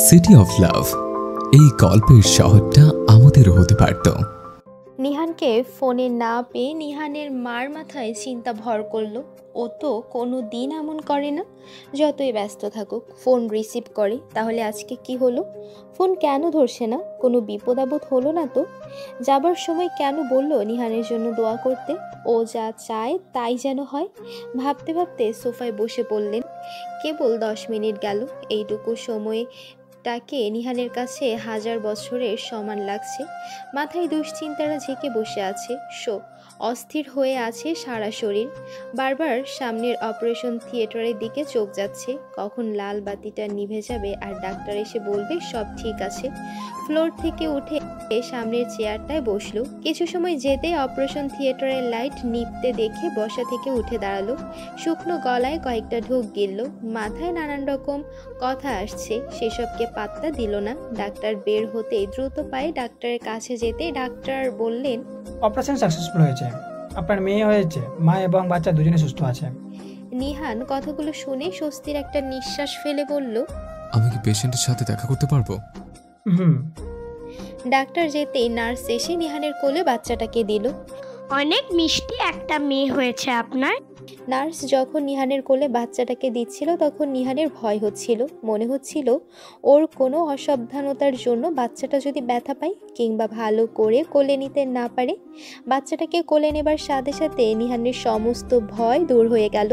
City of love, এই গল্পের শহরটা আমাদেরও হতে পারত। নিহানকে ফোনে না পেয়ে নিহানের মার মাথায় চিন্তা ভর করলো। ও তো কোনো দিন এমন করে না, যতই ব্যস্ত থাকুক ফোন রিসিভ করে। তাহলে আজকে কি হলো? ফোন কেন ধরছে না? কোনো বিপদ আপদ হলো না তো? যাবার সময় কেন বললো নিহানের জন্য দোয়া করতে? ও যা চায় তাই যেন হয়। ভাবতে ভাবতে সোফায় বসে পড়লেন। কেবল 10 মিনিট গেল। এইটুকু সময়টাকে নিহানের কাছে হাজার বছরের সমান লাগছে। মাথায় দুশ্চিন্তারা ঝেঁকে বসে আছে। অস্থির হয়ে আছে সারা শরীর। বারবার সামনের অপারেশন থিয়েটারের দিকে চোখ যাচ্ছে। কখন লাল বাতিটা নিভে যাবে আর ডাক্তার এসে বলবে সব ঠিক আছে। ফ্লোর থেকে উঠে সামনের চেয়ারটায় বসলো। কিছু সময় যেতে অপারেশন থিয়েটারের লাইট নিভতে দেখে বসা থেকে উঠে দাঁড়ালো। শুকনো গলায় কয়েকটা ঢোক গিলল। মাথায় নানান রকম কথা আসছে, সেসবকে পাত্তা দিল না। ডাক্তার বের হতেই দ্রুত পায়ে ডাক্তারের কাছে যেতে ডাক্তার বললেন, অপারেশন সাকসেসফুল হয়েছে, আপনার মেয়ে হয়েছে, মা এবং বাচ্চা দুজনে সুস্থ আছে। নিহান কথাগুলো শুনে স্বস্তির একটা নিঃশ্বাস ফেলে বলল, আমি কি পেশেন্টের সাথে দেখা করতে পারবো? হুম। ডাক্তার যেতেই নার্স এসে নিহানের কোলে বাচ্চাটাকে দিল। অনেক মিষ্টি একটা মেয়ে হয়েছে আপনার। নার্স যখন নিহানের কোলে বাচ্চাটাকে দিচ্ছিল তখন নিহানের ভয় হচ্ছিল। মনে হচ্ছিল ওর কোনো অসাবধানতার জন্য বাচ্চাটা যদি ব্যথা পায় কিংবা ভালো করে কোলে নিতে না পারে। বাচ্চাটাকে কোলে নেবার সাথে সাথে নিহানের সমস্ত ভয় দূর হয়ে গেল।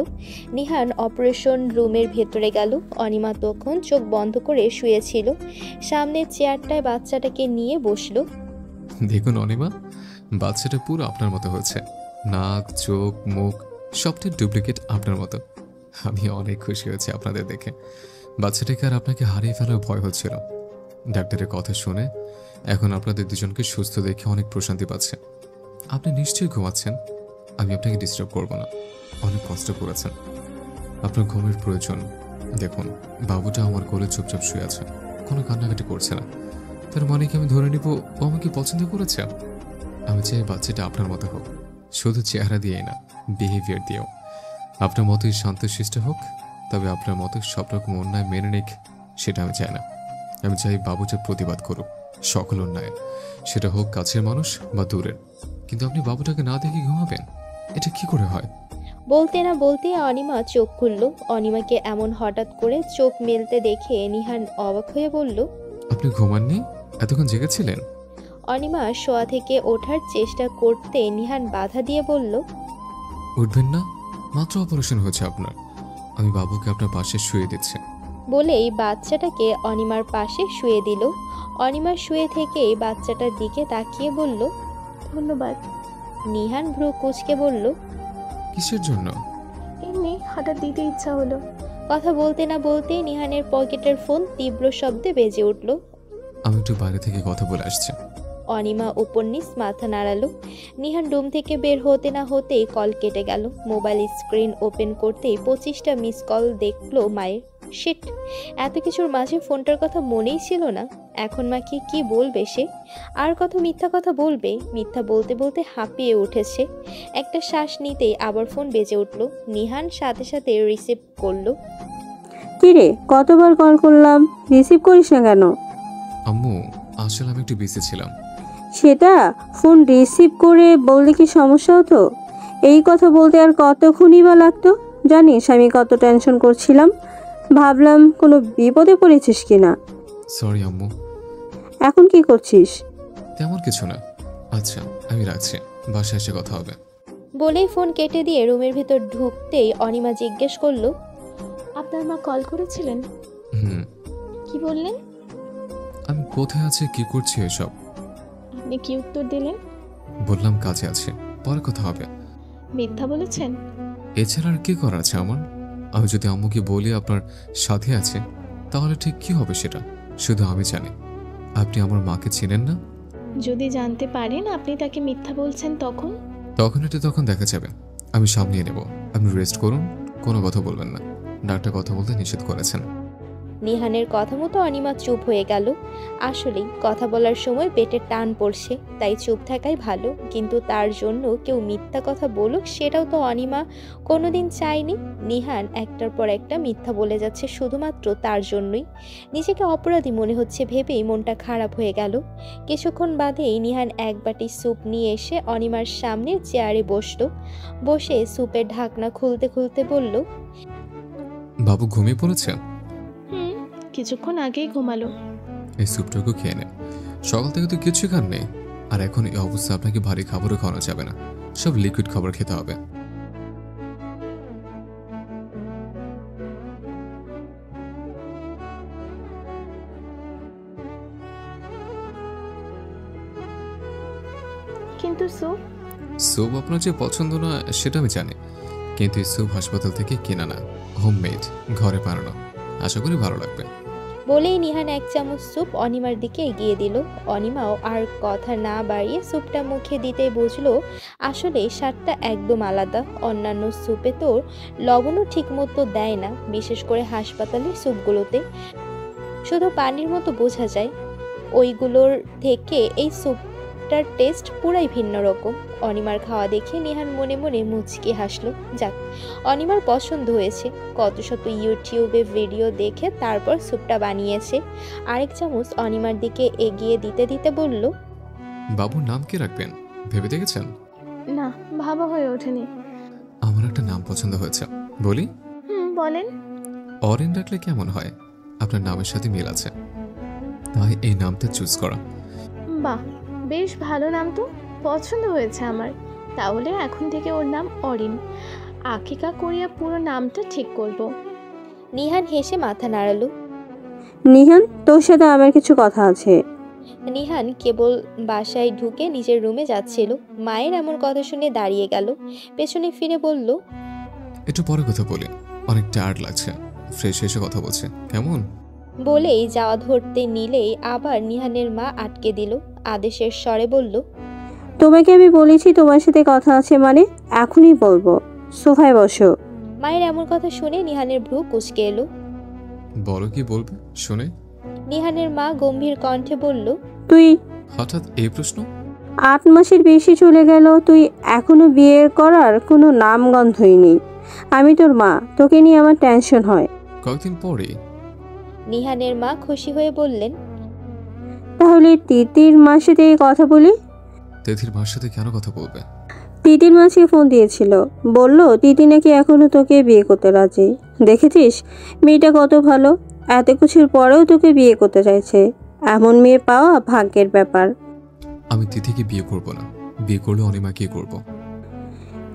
নিহান অপারেশন রুমের ভেতরে গেল। অনিমা তখন চোখ বন্ধ করে শুয়েছিল। সামনের চেয়ারটায় বাচ্চাটাকে নিয়ে বসলো। দেখুন অনিমা, বাচ্চাটা পুরো আপনার মতো হয়েছে। নাক, চোখ, মুখ সবটাই ডুপ্লিকেট আপনার মতো। আমি অনেক খুশি হয়েছি আপনাদের দেখে। বাচ্চাটাকে আর আপনাকে হারিয়ে ফেলার ভয় হচ্ছিল। ডাক্তারের কথা শুনে এখন আপনাদের দুজনকে সুস্থ দেখে অনেক প্রশান্তি পাচ্ছে। আপনি নিশ্চয়ই ঘুমাচ্ছেন, আমি আপনাকে ডিস্টার্ব করব না। অনেক কষ্ট করেছেন, আপনার ঘুমের প্রয়োজন। দেখুন, বাবুটা আমার কোলে চুপচাপ শুয়ে আছে, কোনো কান্নাকাটি করছে না। তার মানে কি আমি ধরে নিব ও আমাকে পছন্দ করেছে? আমি চাই বাচ্চাটা আপনার মতো হোক, শুধু চেহারা দিয়েই না, বিহেভিয়ার দিয়েও। আপনার মতোই শান্তশিষ্ট হোক, তবে আপনার মতো সব রকম অন্যায় মেনে নিক সেটা আমি চাই না। আমি চাই বাবুটা প্রতিবাদ করুক সকল অন্যায়, সেটা হোক কাছের মানুষ বা দূরের। কিন্তু আপনি বাবুটাকে না দেখে ঘুমাবেন, এটা কি করে হয়? বলতে না বলতে অনিমা চোখ খুলল। অনিমাকে এমন হঠাৎ করে চোখ মেলতে দেখে নিহান অবাক হয়ে বলল, আপনি ঘুমাননি? এতক্ষণ জেগেছিলেন? অনিমা শোয়া থেকে ওঠার চেষ্টা করতে নিহান বাধা দিয়ে বলল, উঠবেন না, মাত্র অপারেশন হয়েছে আপনার। আমি বাবুকে আপনার পাশে শুয়ে দিচ্ছি। বলেই বাচ্চাটাকে অনিমার পাশে শুয়ে দিল। অনিমা শুয়ে থেকেই বাচ্চাটার দিকে তাকিয়ে বলল, ধন্যবাদ। নিহান ভ্রু কুঁচকে বলল, কিসের জন্য? এমনি হঠাৎ দিতে ইচ্ছা হলো। কথা বলতে না বলতেই নিহানের পকেটের ফোন তীব্র শব্দে বেজে উঠল। আমি একটু বাইরে থেকে কথা বলে আসছি। অনিমা উপন্যাস মাথা নাড়ালো। নিহান রুম থেকে বের হতে না হতেই কল কেটে গেল। মোবাইল স্ক্রিন ওপেন করতেই 25টা মিস কল দেখলো মায়ের। শিট, এত কিছুর মাঝে ফোনটার কথা মনেই ছিল না। এখন মাকে কি বলবে সে? আর কত মিথ্যা কথা বলবে? মিথ্যা বলতে বলতে হাঁপিয়ে উঠেছে। একটা শ্বাস নিতেই আবার ফোন বেজে উঠল। নিহান সাথে সাথে রিসিভ করলো। কিরে, কতবার কল করলাম, রিসিভ করিস না কেন? আম্মু, আসলে আমি একটু বিজি ছিলাম। সেটা ফোন রিসিভ করে বললে কি সমস্যা হতো? এই কথা বলতে আর কতক্ষণই বা লাগতো? জানিস আমি কত টেনশন করছিলাম, ভাবলাম কোনো বিপদে পড়েছিস কিনা। সরি আম্মু। এখন কি করছিস? তেমন কিছু না। আচ্ছা, আমি রাখছি, বাসায় এসে কথা হবে। বলেই ফোন কেটে দিয়ে রুমের ভেতর ঢুকতেই অনিমা জিজ্ঞেস করলো, আপনার মা কল করেছিলেন? হুম। কি বললেন? আমি কোথায় আছি, কি করছি এসব? আপনি কি উত্তর দিলেন? বললাম কাজে আছে, পরে কথা হবে। মিথ্যা বলেছেন? এছাড়া আর কি করার আছে আমার? আমি যদি আম্মুকে বলি আপনার সাথে আছে, তাহলে ঠিক কি হবে সেটা শুধু আমি জানি। আপনি আমার মাকে চেনেন না। যদি জানতে পারেন আপনি তাকে মিথ্যা বলছেন তখন? তখন দেখা যাবে, আমি সামলিয়ে নেব। আপনি রেস্ট করুন, কোনো কথা বলবেন না। ডাক্তার কথা বলতে নিষেধ করেছেন। নিহানের কথা মতো অনিমা চুপ হয়ে গেল। আসলেই কথা বলার সময় পেটে টান পড়ছে, তাই চুপ থাকাই ভালো। কিন্তু তার জন্য কেউ মিথ্যা কথা বলুক সেটাও তো অনিমা কোনোদিন চায়নি। নিহান একটার পর একটা মিথ্যা বলে যাচ্ছে শুধুমাত্র তার জন্যই। নিজেকে অপরাধী মনে হচ্ছে ভেবেই মনটা খারাপ হয়ে গেল। কিছুক্ষণ বাদেই নিহান এক বাটি স্যুপ নিয়ে এসে অনিমার সামনে চেয়ারে বসলো। বসে স্যুপের ঢাকনা খুলতে খুলতে বলল, বাবু ঘুমিয়ে পড়েছে? হুম, কিছুক্ষণ আগেই ঘুমালো। এই স্যুপটুকু খেয়ে নেন। সকাল থেকে তো কিছু খাননি, আর এখন এই অবস্থা আপনাকে ভারী খাবারও খাওয়ানো যাবে না, সব লিকুইড খাবার খেতে হবে। কিন্তু স্যুপ? স্যুপ আপনার যে পছন্দ না সেটা আমি জানি, কিন্তু এই স্যুপ হাসপাতাল থেকে কেনা না, হোমমেড, ঘরে বানানো। আশা করি ভালো লাগবে। বলেই নিহান এক চামচ স্যুপ অনিমার দিকে এগিয়ে দিল। অনিমাও আর কথা না বাড়িয়ে স্যুপটা মুখে দিতেই বুঝলো আসলে স্বাদটা একদম আলাদা। অন্যান্য স্যুপে তো লবণও ঠিক মতো দেয় না, বিশেষ করে হাসপাতালের স্যুপগুলোতে শুধু পানির মতো বোঝা যায়। ওইগুলোর থেকে এই স্যুপটার টেস্ট পুরাই ভিন্ন রকম। অনিমার খাওয়া দেখে নিহান মনে মনে মুচকি হাসলো। যাক, অনিমার পছন্দ হয়েছে। কত শত ইউটিউবে ভিডিও দেখে তারপর স্যুপটা বানিয়েছে। আরেক চামচ অনিমার দিকে এগিয়ে দিতে দিতে বলল, বাবুর নাম কি রাখবেন ভেবে দেখেছেন? না, ভাবা হয়ে ওঠেনি। আমার একটা নাম পছন্দ হয়েছে, বলি? বলেন। অরেন রাখলে কেমন হয়? আপনার নামের সাথে মিল আছে, তাই এই নামটা চুজ করা। বাহ, বেশ ভালো নাম তো, পছন্দ হয়েছে আমার। তাহলে এখন থেকে ওর নাম অরিন। আকিকা করিয়া পুরো নামটা ঠিক করব। নিহান হেসে মাথা নাড়ালো। নিহান, তোর সাথে আমার কিছু কথা আছে। নিহান কেবল বাসায় ঢুকে নিজের রুমে যাচ্ছিল, মায়ের এমন কথা শুনে দাঁড়িয়ে গেল। পেছনে ফিরে বলল, একটু পরে কথা বলি, অনেক টায়ার্ড লাগছে, ফ্রেশ এসে কথা বলছে, কেমন? বলেই যাওয়া ধরতে নিলেই আবার নিহানের মা আটকে দিল। আদেশের স্বরে বলল, তোমাকে আমি বলেছি তোমার সাথে কথা আছে, মানে এখনই বলবো। সোফায় বসো। মায়ের এমন কথা শুনে নিহানের ভ্রু কুঁচকে এলো। বলো কি বলবে শুনে। নিহানের মা গম্ভীর কণ্ঠে বলল, তুই হঠাৎ এই প্রশ্ন? 8 মাসের বেশি চলে গেল, তুই এখনো বিয়ে করার কোনো নামগন্ধই নেই। আমি তোর মা, তোকে নিয়ে আমার টেনশন হয়। কয়েকদিন পরে নিহানের মা খুশি হয়ে বললেন, তাহলে তিতির মার সাথে কথা বলি। তেথির মার সাথে কেন কথা বলবে? তিতির মাসে ফোন দিয়েছিল, বলল তিতি নাকি এখনো তোকে বিয়ে করতে রাজি। দেখেছিস মেয়েটা কত ভালো, এত কিছুর পরেও তোকে বিয়ে করতে চাইছে। এমন মেয়ে পাওয়া ভাগ্যের ব্যাপার। আমি তিথিকে বিয়ে করব না, বিয়ে করলে অনিমাকে করব।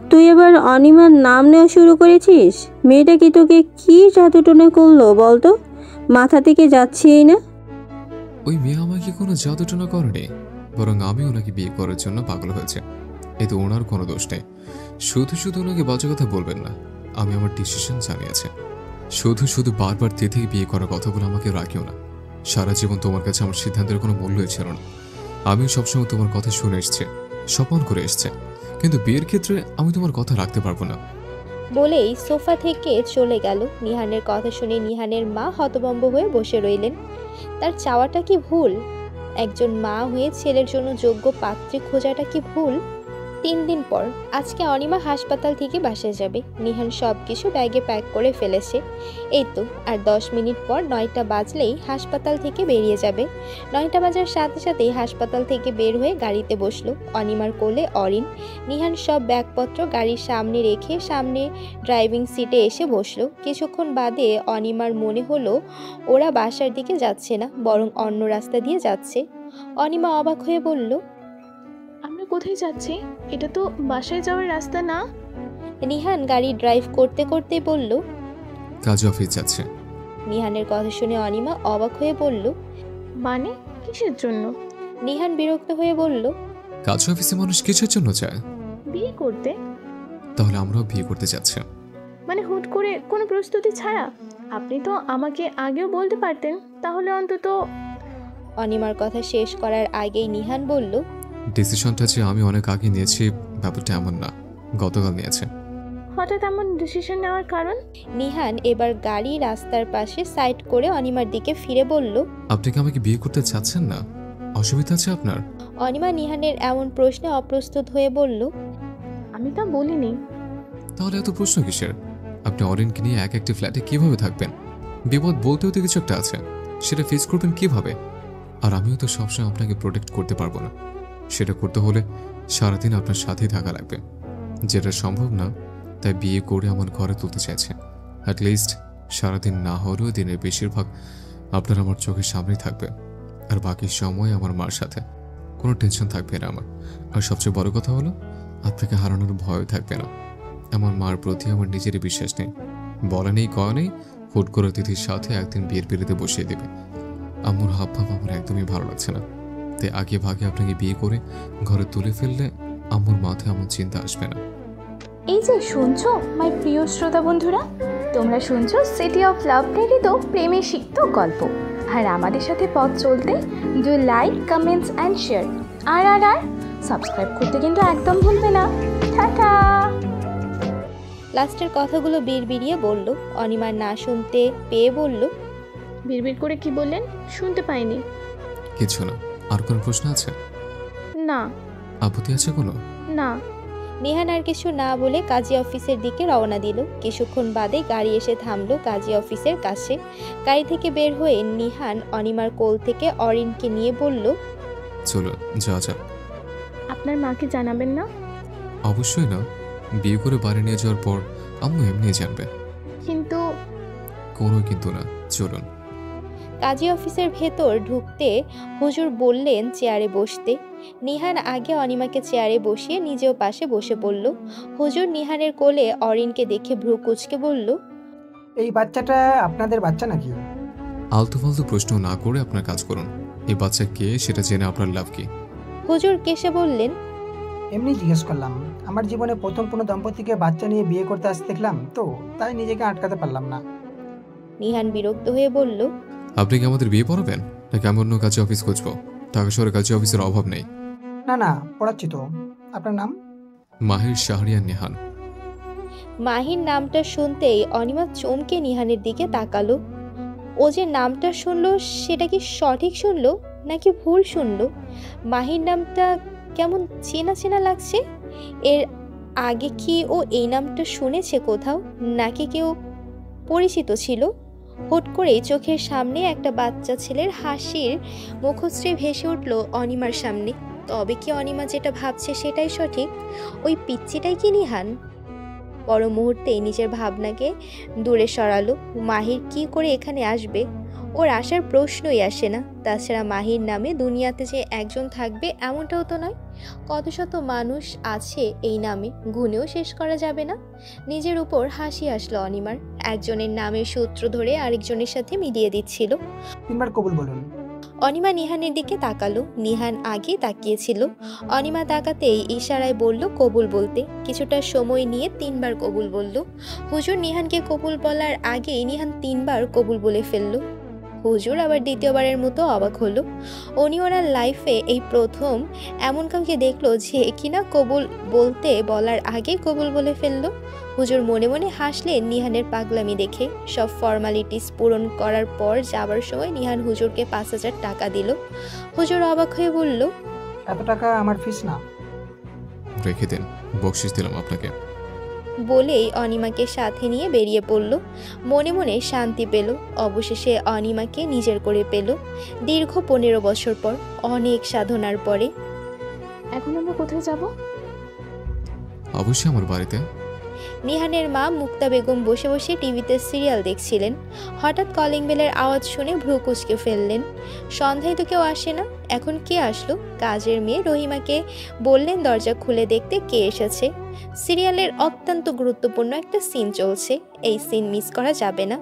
তুই এবার অনিমার নাম নেওয়া শুরু করেছিস? মেয়েটা কি তোকে কি জাদুটনা করলো বলতো? মাথা থেকে যাচ্ছেই না। ওই মেয়ে আমাকে কোনো জাদুটনা করেনি, বরং আমি ওনাকে বিয়ে করার জন্য পাগল হয়েছে। এতে ওনার কোনো দোষ নেই। শুধু শুধু ওনাকে বাজে কথা বলবেন না, আমি আমার ডিসিশন জানিয়েছি। শুধু শুধু বারবার তিথিকে বিয়ে করার কথা বলে আমাকে রাখিও না। সারা জীবন তোমার কাছে আমার সিদ্ধান্তের কোনো মূল্যই ছিল না। আমিও সবসময় তোমার কথা শুনে এসছি, স্বপন করে এসছে, কিন্তু বিয়ের ক্ষেত্রে আমি তোমার কথা রাখতে পারবো না। বলেই সোফা থেকে চলে গেল। নিহানের কথা শুনে নিহানের মা হতভম্ব হয়ে বসে রইলেন। তার চাওয়াটা কি ভুল? একজন মা হয়ে ছেলের জন্য যোগ্য পাত্রী খোঁজাটা কি ভুল? 3 দিন পর আজকে অনিমা হাসপাতাল থেকে বাসায় যাবে। নিহান সব কিছু ব্যাগে প্যাক করে ফেলেছে। এই তো আর 10 মিনিট পর 9টা বাজলেই হাসপাতাল থেকে বেরিয়ে যাবে। 9টা বাজার সাথে সাথেই হাসপাতাল থেকে বের হয়ে গাড়িতে বসলো। অনিমার কোলে অরিন। নিহান সব ব্যাগপত্র গাড়ির সামনে রেখে সামনে ড্রাইভিং সিটে এসে বসলো। কিছুক্ষণ বাদে অনিমার মনে হলো ওরা বাসার দিকে যাচ্ছে না, বরং অন্য রাস্তা দিয়ে যাচ্ছে। অনিমা অবাক হয়ে বলল, আমরা কোথায় যাচ্ছি? এটা তো বাসায় যাওয়ার রাস্তা না। নিহান গাড়ি ড্রাইভ করতে করতে বলল। কাজ অফিস যাচ্ছে। নিহানের কথা শুনে অনিমা অবাক হয়ে বলল, মানে কিসের জন্য? নিহান বিরক্ত হয়ে বলল, কাজ অফিসে মানুষ কিছুর জন্য যায়, বিয়ে করতে? তাহলে আমরাও বিয়ে করতে যাচ্ছি। মানে হুট করে কোনো প্রস্তুতি ছাড়া? আপনি তো আমাকে আগেও বলতে পারতেন, তাহলে অন্তত। অনিমার কথা শেষ করার আগেই নিহান বলল, ডিসিশনটা যে আমি অনেক আগে নিয়েছি ব্যাপারটা এমন না, গতকাল নিয়েছে। হঠাৎ এমন ডিসিশন নেওয়ার কারণ? নিহান এবার গাড়ি রাস্তার পাশে সাইড করে অনিমার দিকে ফিরে বলল, আপনি কি আমাকে বিয়ে করতে চাচ্ছেন না? অসুবিধা আছে আপনার? অনিমা নিহানের এমন প্রশ্নে অপ্রস্তুত হয়ে বলল, আমি তা বলিনি। তাহলে এত প্রশ্ন কিসের? আপনি অরিনকে নিয়ে এক একটি ফ্ল্যাটে কিভাবে থাকবেন? বিপদ বলতেও তো কিছু একটা আছে, সেটা ফেস করবেন কিভাবে? আর আমিও তো সবসময় আপনাকে প্রোটেক্ট করতে পারবো না। সেটা করতে হলে সারাদিন আপনার সাথেই থাকা লাগবে, যেটা সম্ভব না। তাই বিয়ে করে আমার ঘরে তুলতে চাইছে। অ্যাটলিস্ট সারাদিন না হলেও দিনের বেশিরভাগ আপনার আমার চোখের সামনেই থাকবে, আর বাকি সময় আমার মার সাথে। কোনো টেনশন থাকবে না আমার। আর সবচেয়ে বড় কথা হলো, আপনাকে হারানোর ভয় থাকবে না। আমার মার প্রতি আমার নিজেরই বিশ্বাস নেই। বলা নেই কয়া নেই, হুট করে তিথির সাথে একদিন বিয়ের পিড়িতে বসিয়ে দেবে। আম্মুর হাবভাব আমার একদমই ভালো লাগছে না। তাই আগে ভাগে আপনাকে বিয়ে করে ঘরে তুলে ফেললে আম্মুর মাথায় এমন চিন্তা আসবে না। এই যে শুনছো মাই প্রিয় শ্রোতা বন্ধুরা, তোমরা শুনছো সিটি অফ লাভ প্রেরিত প্রেমে সিক্ত গল্প। আর আমাদের সাথে পথ চলতে do like, comments and share. আর সাবস্ক্রাইব করতে কিন্তু একদম ভুলবে না। টাটা। লাস্টের কথাগুলো বিড়বিড়িয়ে বলল। অনিমা না শুনতে পেয়ে বলল, বিড়বিড় করে কি বললেন? শুনতে পাইনি। কিছু না। আর কোনো প্রশ্ন আছে? না। আপত্তি আছে কোনো? না। নিহান আর কিছু না বলে কাজী অফিসের দিকে রওনা দিল। কিছুক্ষণ বাদে গাড়ি এসে থামলো কাজী অফিসের কাছে। গাড়ি থেকে বের হয়ে নিহান অনিমার কোল থেকে অরিনকে নিয়ে বলল, চলো যা যাক। আপনার মাকে জানাবেন না? অবশ্যই না। বিয়ে করে বাড়ি নিয়ে যাওয়ার পর আম্মু এমনি জানবে। কিন্তু কোনো কিন্তু না, চলুন। কাজী অফিসের ভেতর ঢুকতে হুজুর বললেন চেয়ারে বসতে। নিহান আগে অনিমাকে চেয়ারে বসিয়ে নিজেও পাশে বসে পড়ল। হুজুর নিহানের কোলে অরিনকে দেখে ভ্রু কুঁচকে বলল, এই বাচ্চাটা আপনাদের বাচ্চা নাকি? আলতু ফালতু প্রশ্ন না করে আপনার কাজ করুন। এই বাচ্চা কে সেটা জেনে আপনার লাভ কি? হুজুর কেসে বললেন, এমনি জিজ্ঞেস করলাম। আমার জীবনে প্রথম কোনো দম্পতিকে বাচ্চা নিয়ে বিয়ে করতে আসতে দেখলাম তো, তাই নিজেকে আটকাতে পারলাম না। নিহান বিরক্ত হয়ে বলল, আপনি কি আমাদের বিয়ে পড়াবেন নাকি আমি অন্য কাজে অফিস খুঁজবো? ঢাকা শহরে কাজে অফিসের অভাব নেই। না পড়াচ্ছি তো। আপনার নাম? মাহির শাহরিয়ার নিহান। মাহির নামটা শুনতেই অনিমা চমকে নিহানের দিকে তাকালো। ও যে নামটা শুনলো সেটা কি সঠিক শুনলো নাকি ভুল শুনলো? মাহির নামটা কেমন চেনা চেনা লাগছে। এর আগে কি ও এই নামটা শুনেছে কোথাও, নাকি কেউ পরিচিত ছিল? হুট করেই চোখের সামনে একটা বাচ্চা ছেলের হাসির মুখশ্রী ভেসে উঠল অনিমার সামনে। তবে কি অনিমা যেটা ভাবছে সেটাই সঠিক? ওই পিচ্চিটাই কি নিহান? পর মুহূর্তেই নিজের ভাবনাকে দূরে সরালো। মাহির কি করে এখানে আসবে? ওর আসার প্রশ্নই আসে না। তাছাড়া মাহির নামে দুনিয়াতে যে একজন থাকবে এমনটাও তো নয়। কত শত মানুষ আছে এই নামে, গুণেও শেষ করা যাবে না। নিজের উপর হাসি আসলো অনিমার। একজনের নামের সূত্র ধরে আরেকজনের সাথে মিলিয়ে দিচ্ছিল। 3 বার কবুল বলুন। অনিমা নিহানের দিকে তাকালো। নিহান আগে তাকিয়েছিল। অনিমা তাকাতেই ইশারায় বলল কবুল বলতে। কিছুটা সময় নিয়ে 3 বার কবুল বলল। হুজুর নিহানকে কবুল বলার আগেই নিহান 3 বার কবুল বলে ফেলল। হুজুর আবার দ্বিতীয়বারের মতো অবাক হলো। উনি ওনার লাইফে এই প্রথম এমন কাউকে দেখলো যে কিনা কবুল বলতে বলার আগে কবুল বলে ফেললো। হুজুর মনে মনে হাসলেন নিহানের পাগলামি দেখে। সব ফর্মালিটিস পূরণ করার পর যাবার সময় নিহান হুজুরকে 5,000 টাকা দিল। হুজুর অবাক হয়ে বলল, এত টাকা আমার ফিস না। রেখে দিন, বকশিস দিলাম আপনাকে। বলেই অনিমাকে সাথে নিয়ে বেরিয়ে পড়ল। মনে মনে শান্তি পেল। অবশেষে অনিমাকে নিজের করে পেল। দীর্ঘ 15 বছর পর, অনেক সাধনার পরে। এখন আমরা কোথায় যাব? অবশ্যই আমার বাড়িতে। নিহানের মা মুক্তা বেগম বসে বসে টিভিতে সিরিয়াল দেখছিলেন। হঠাৎ কলিং বেলের আওয়াজ শুনে ভ্রু কুঁচকে ফেললেন। সন্ধ্যায় তো কেউ আসে না, এখন কে আসলো? কাজের মেয়ে রহিমাকে বললেন দরজা খুলে দেখতে কে এসেছে। সিরিয়ালের অত্যন্ত গুরুত্বপূর্ণ একটা সিন চলছে, এই সিন মিস করা যাবে না।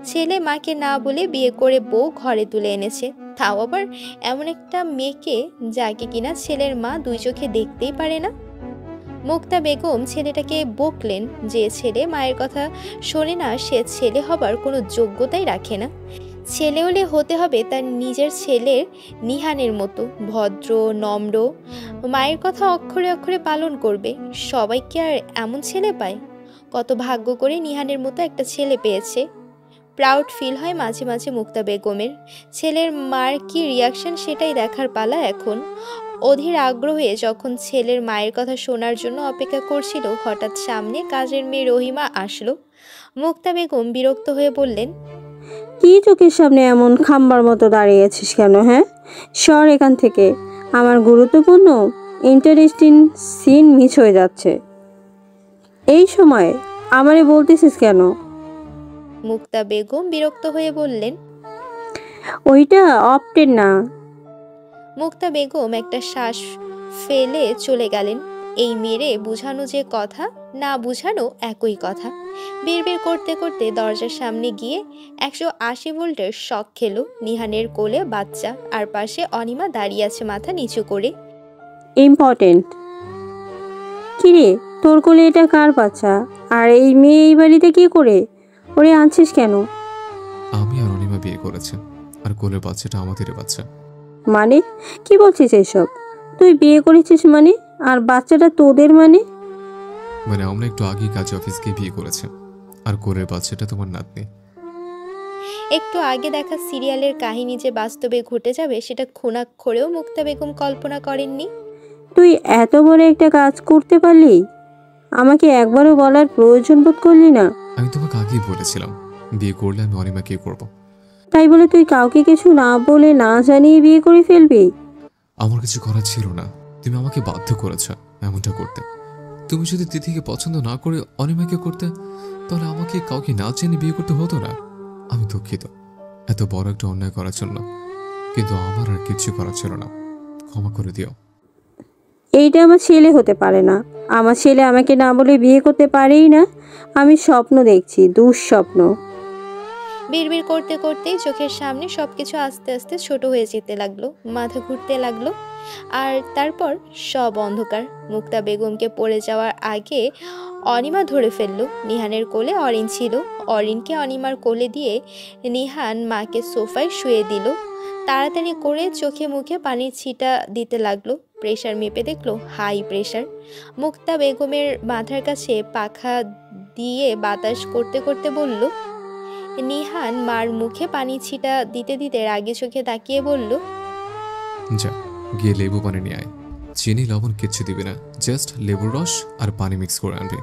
ছেলে মাকে না বলে বিয়ে করে বউ ঘরে তুলে এনেছে, তাও আবার এমন একটা মেয়েকে যাকে কিনা ছেলের মা 2 চোখে দেখতেই পারে না। মুক্তা বেগম ছেলেটাকে বকলেন, যে ছেলে মায়ের কথা শোনে না সে ছেলে হবার কোনো যোগ্যতাই রাখে না। ছেলে হলে হতে হবে তার নিজের ছেলের নিহানের মতো ভদ্র নম্র, মায়ের কথা অক্ষরে অক্ষরে পালন করবে। সবাই কি আর এমন ছেলে পায়? কত ভাগ্য করে নিহানের মতো একটা ছেলে পেয়েছে। প্রাউড ফিল হয় মাঝে মাঝে মুক্তা বেগমের। ছেলের মার কি রিয়াকশন সেটাই দেখার পালা এখন। অধীর আগ্রহে যখন ছেলের মায়ের কথা শোনার জন্য অপেক্ষা করছিল, হঠাৎ সামনে কাজের মেয়ে রহিমা আসলো। মুক্তা বেগম বিরক্ত হয়ে বললেন, কি চোখের সামনে এমন খাম্বার মতো দাঁড়িয়ে আছিস কেন? হ্যাঁ, সর এখান থেকে, আমার গুরুত্বপূর্ণ ইন্টারেস্টিং সিন মিস হয়ে যাচ্ছে। এই সময় আমারে বলতেছিস কেন? মুক্তা বেগম বিরক্ত হয়ে বললেন। ওইটা অপটেন না। মুক্তা বেগম একটা শ্বাস ফেলে চলে গেলেন। এই মেরে বুঝানো যে কথা, না বুঝানো একই কথা। বিড়বিড় করতে করতে দরজার সামনে গিয়ে 180 ভোল্টের শক খেলো। নিহানের কোলে বাচ্চা, আর পাশে অনিমা দাঁড়িয়ে আছে মাথা নিচু করে। ইম্পর্টেন্ট। কিরে, তোর কোলে এটা কার বাচ্চা? আর এই মেয়ে এই বাড়িতে কি করে? ওরে আনছিস কেন? আমি আর অনিমা বিয়ে করেছে, আর কোলের বাচ্চাটা আমাদেরই বাচ্চা। মানে কি বলছিস এইসব? তুই বিয়ে করেছিস মানে, আর বাচ্চাটা তোদের মানে? মানে আমরা একটু আগে কাজে অফিসকে বিয়ে করেছে, আর কোলের বাচ্চাটা তোমার নাতনি। একটু আগে দেখা সিরিয়ালের কাহিনী যে বাস্তবে ঘটে যাবে সেটা খুনাক্ষরেও মুক্তা বেগম কল্পনা করেননি। তুই এত বড় একটা কাজ করতে পারলি, আমাকে একবারও বলার প্রয়োজন বোধ করলি না? আমি তোমাকে আগেই বলেছিলাম বিয়ে করলে আমি অনিমাকে করব। তাই বলে তুই কাউকে কিছু না বলে না জানিয়ে বিয়ে করে ফেলবি? আমার কিছু করার ছিল না, তুমি আমাকে বাধ্য করেছ এমনটা করতে। তুমি যদি তিথিকে পছন্দ না করে অনিমাকে করতে, তাহলে আমাকে কাউকে না জেনে বিয়ে করতে হতো না। আমি দুঃখিত এত বড় একটা অন্যায় করার জন্য, কিন্তু আমার আর কিছু করার ছিল না, ক্ষমা করে দিও। এইটা আমার ছেলে হতে পারে না। আমার ছেলে আমাকে না বলে বিয়ে করতে পারেই না। আমি স্বপ্ন দেখছি, দুঃস্বপ্ন। বিড়বিড় করতে করতেই চোখের সামনে সবকিছু আস্তে আস্তে ছোট হয়ে যেতে লাগলো, মাথা ঘুরতে লাগলো, আর তারপর সব অন্ধকার। মুক্তা বেগমকে পড়ে যাওয়ার আগে অনিমা ধরে ফেললো। নিহানের কোলে অরিন ছিল। অরিনকে অনিমার কোলে দিয়ে নিহান মাকে সোফায় শুয়ে দিল। তাড়াতাড়ি করে চোখে মুখে পানির ছিটা দিতে লাগলো। প্রেশার মেপে দেখলো হাই প্রেশার। মুক্তা বেগমের মাথার কাছে পাখা দিয়ে বাতাস করতে করতে বলল। নিহান মার মুখে পানি ছিটা দিতে দিতে রাগে চোখে তাকিয়ে বলল, যা গিয়ে লেবু পানি নিয়ে আয়, চিনি লবণ কিচ্ছু দিবি না, জাস্ট লেবুর রস আর পানি মিক্স করে আনবি।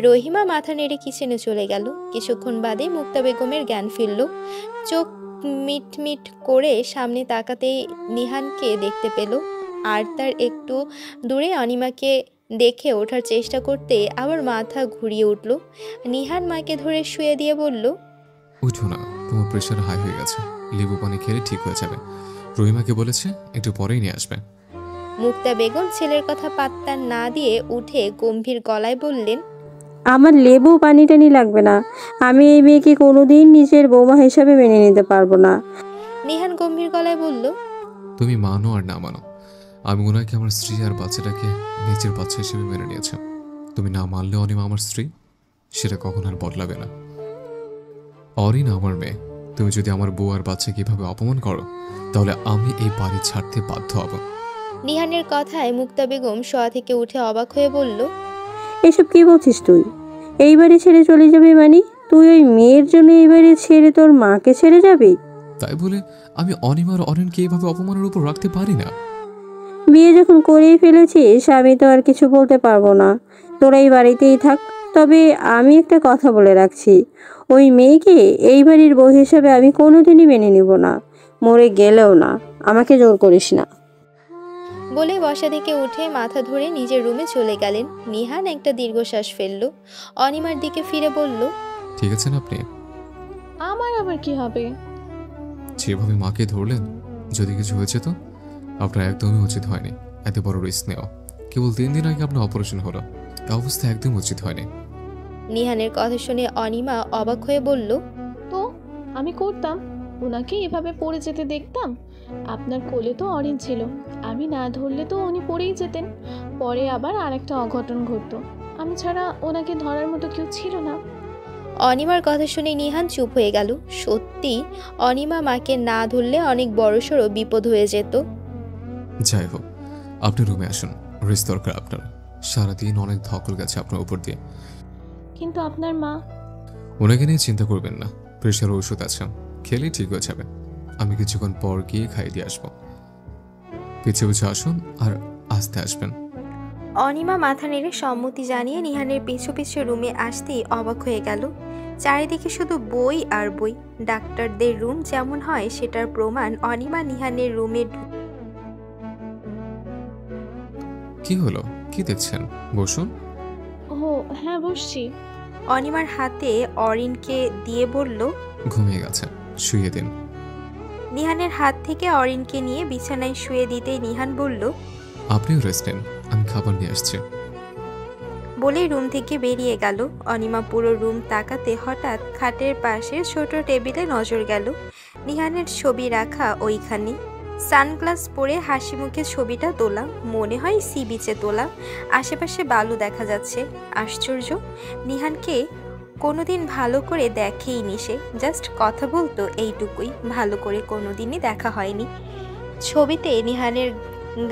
রহিমা মাথা নেড়ে কিচেনে চলে গেল। কিছুক্ষণ বাদে মুক্তা বেগমের জ্ঞান ফিরল। চোখ মিটমিট করে সামনে তাকাতেই নিহানকে দেখতে পেল, আর তার একটু দূরে অনিমাকে দেখে ওঠার চেষ্টা করতে আবার মাথা ঘুরিয়ে উঠল। নিহান মাকে ধরে শুয়ে দিয়ে বলল, উঠো না, তোমার প্রেশার হাই হয়ে গেছে, লেবু পানি খেলে ঠিক হয়ে যাবে। রহিমাকে বলেছে একটু পরেই নিয়ে আসবে। মুক্তা বেগম ছেলের কথা পাত্তা না দিয়ে উঠে গম্ভীর গলায় বললেন, আমার লেবু পানি টানি লাগবে না। আমি এই মেয়েকে কোনোদিন নিজের বৌমা হিসাবে মেনে নিতে পারবো না। নিহান গম্ভীর গলায় বলল, তুমি মানো আর না মানো, আমি ওনাকে আমার স্ত্রী আর বাচ্চাটাকে নিজের বাচ্চা হিসেবে মেনে নিয়েছে। তুমি না মানলে অনিমা আমার স্ত্রী, সেটা কখন আর বদলাবে না। অরিন আমার মেয়ে, তুমি যদি আমার বউ আর বাচ্চাকে এভাবে অপমান করো, তাহলে আমি এই বাড়ি ছাড়তে বাধ্য হব। নিহানের কথায় মুক্তা বেগম শোয়া থেকে উঠে অবাক হয়ে বলল, এসব কি বলছিস তুই? এই বাড়ি ছেড়ে চলে যাবি মানে? তুই ওই মেয়ের জন্য এই বাড়ি ছেড়ে তোর মাকে ছেড়ে যাবি? তাই বলে আমি অনিমা আর অরিনকে এইভাবে অপমানের উপর রাখতে পারি না। বিয়ে যখন করেই ফেলেছিস, আমি তো আর কিছু বলতে পারবো না। তোরা এই বাড়িতেই থাক। তবে আমি একটা কথা বলে রাখছি, ওই মেয়েকে এই বাড়ির বউ হিসেবে আমি কোনোদিনই মেনে নিব না, মরে গেলেও না। আমাকে জোর করিস না। বলে বসা থেকে উঠে মাথা ধরে নিজের রুমে চলে গেলেন। নিহান একটা দীর্ঘশ্বাস ফেলল, অনিমার দিকে ফিরে বলল, ঠিক আছেন আপনি? আমার আবার কি হবে? যেভাবে মাকে ধরলেন, যদি কিছু হয়েছে তো আপনার একদমই উচিত হয়নি এত বড় রিস্ক নেওয়া। কেবল 3 দিন আগে আপনার অপারেশন হলো, এই অবস্থা একদম উচিত হয়নি। নিহানের কথা শুনে অনিমা অবাক হয়ে বলল, তো আমি করতাম? ওনাকে এভাবে পড়ে যেতে দেখতাম? আপনার কোলে তো অরিন ছিল, আমি না ধরলে তো উনি পড়েই যেতেন। পরে আবার আরেকটা অঘটন ঘটতো, আমি ছাড়া ওনাকে ধরার মতো কেউ ছিল না। অনিমার কথা শুনে নিহান চুপ হয়ে গেল। সত্যি অনিমা মাকে না ধরলে অনেক বড়সড় বিপদ হয়ে যেত। যাই হোক, আপনি রুমে আসুন, রেস্ট দরকার আপনার। সারাদিন অনেক ধকল গেছে আপনার উপর দিয়ে। কিন্তু আপনার মা। ওনাকে নিয়ে চিন্তা করবেন না, প্রেশার ওষুধ আছে, খেলেই ঠিক হয়ে যাবে। আমি কিছুক্ষণ পর গিয়ে খাইয়ে দিয়ে আসবো। পিছিয়ে পিছিয়ে আসুন আর আস্তে আসবেন। অনিমা মাথা নেড়ে সম্মতি জানিয়ে নিহানের পিছু পিছু রুমে আসতেই অবাক হয়ে গেল। চারিদিকে শুধু বই আর বই। ডাক্তারদের রুম যেমন হয় সেটার প্রমাণ অনিমা নিহানের রুমে কি হলো, কি দেখছেন? বসুন। ও হ্যাঁ, বসছি। অনিমার হাতে অরিনকে দিয়ে বলল। ঘুমিয়ে গেছে, শুয়ে দিন। নিহানের হাত থেকে অরিনকে নিয়ে বিছানায় শুয়ে দিতেই নিহান বলল, আপনিও রেস্ট নিন, আমি খাবার নিয়ে আসছি। বলেই রুম থেকে বেরিয়ে গেল। অনিমা পুরো রুম তাকাতে হঠাৎ খাটের পাশে ছোট টেবিলে নজর গেল। নিহানের ছবি রাখা ওইখানে। সানগ্লাস পরে হাসি মুখে ছবিটা তোলা, মনে হয় সি বিচে তোলা। আশেপাশে বালু দেখা যাচ্ছে। আশ্চর্য, নিহানকে কোনোদিন ভালো করে দেখেইনি সে। জাস্ট কথা বলতো, এইটুকুই। ভালো করে কোনোদিনই দেখা হয়নি। ছবিতে নিহানের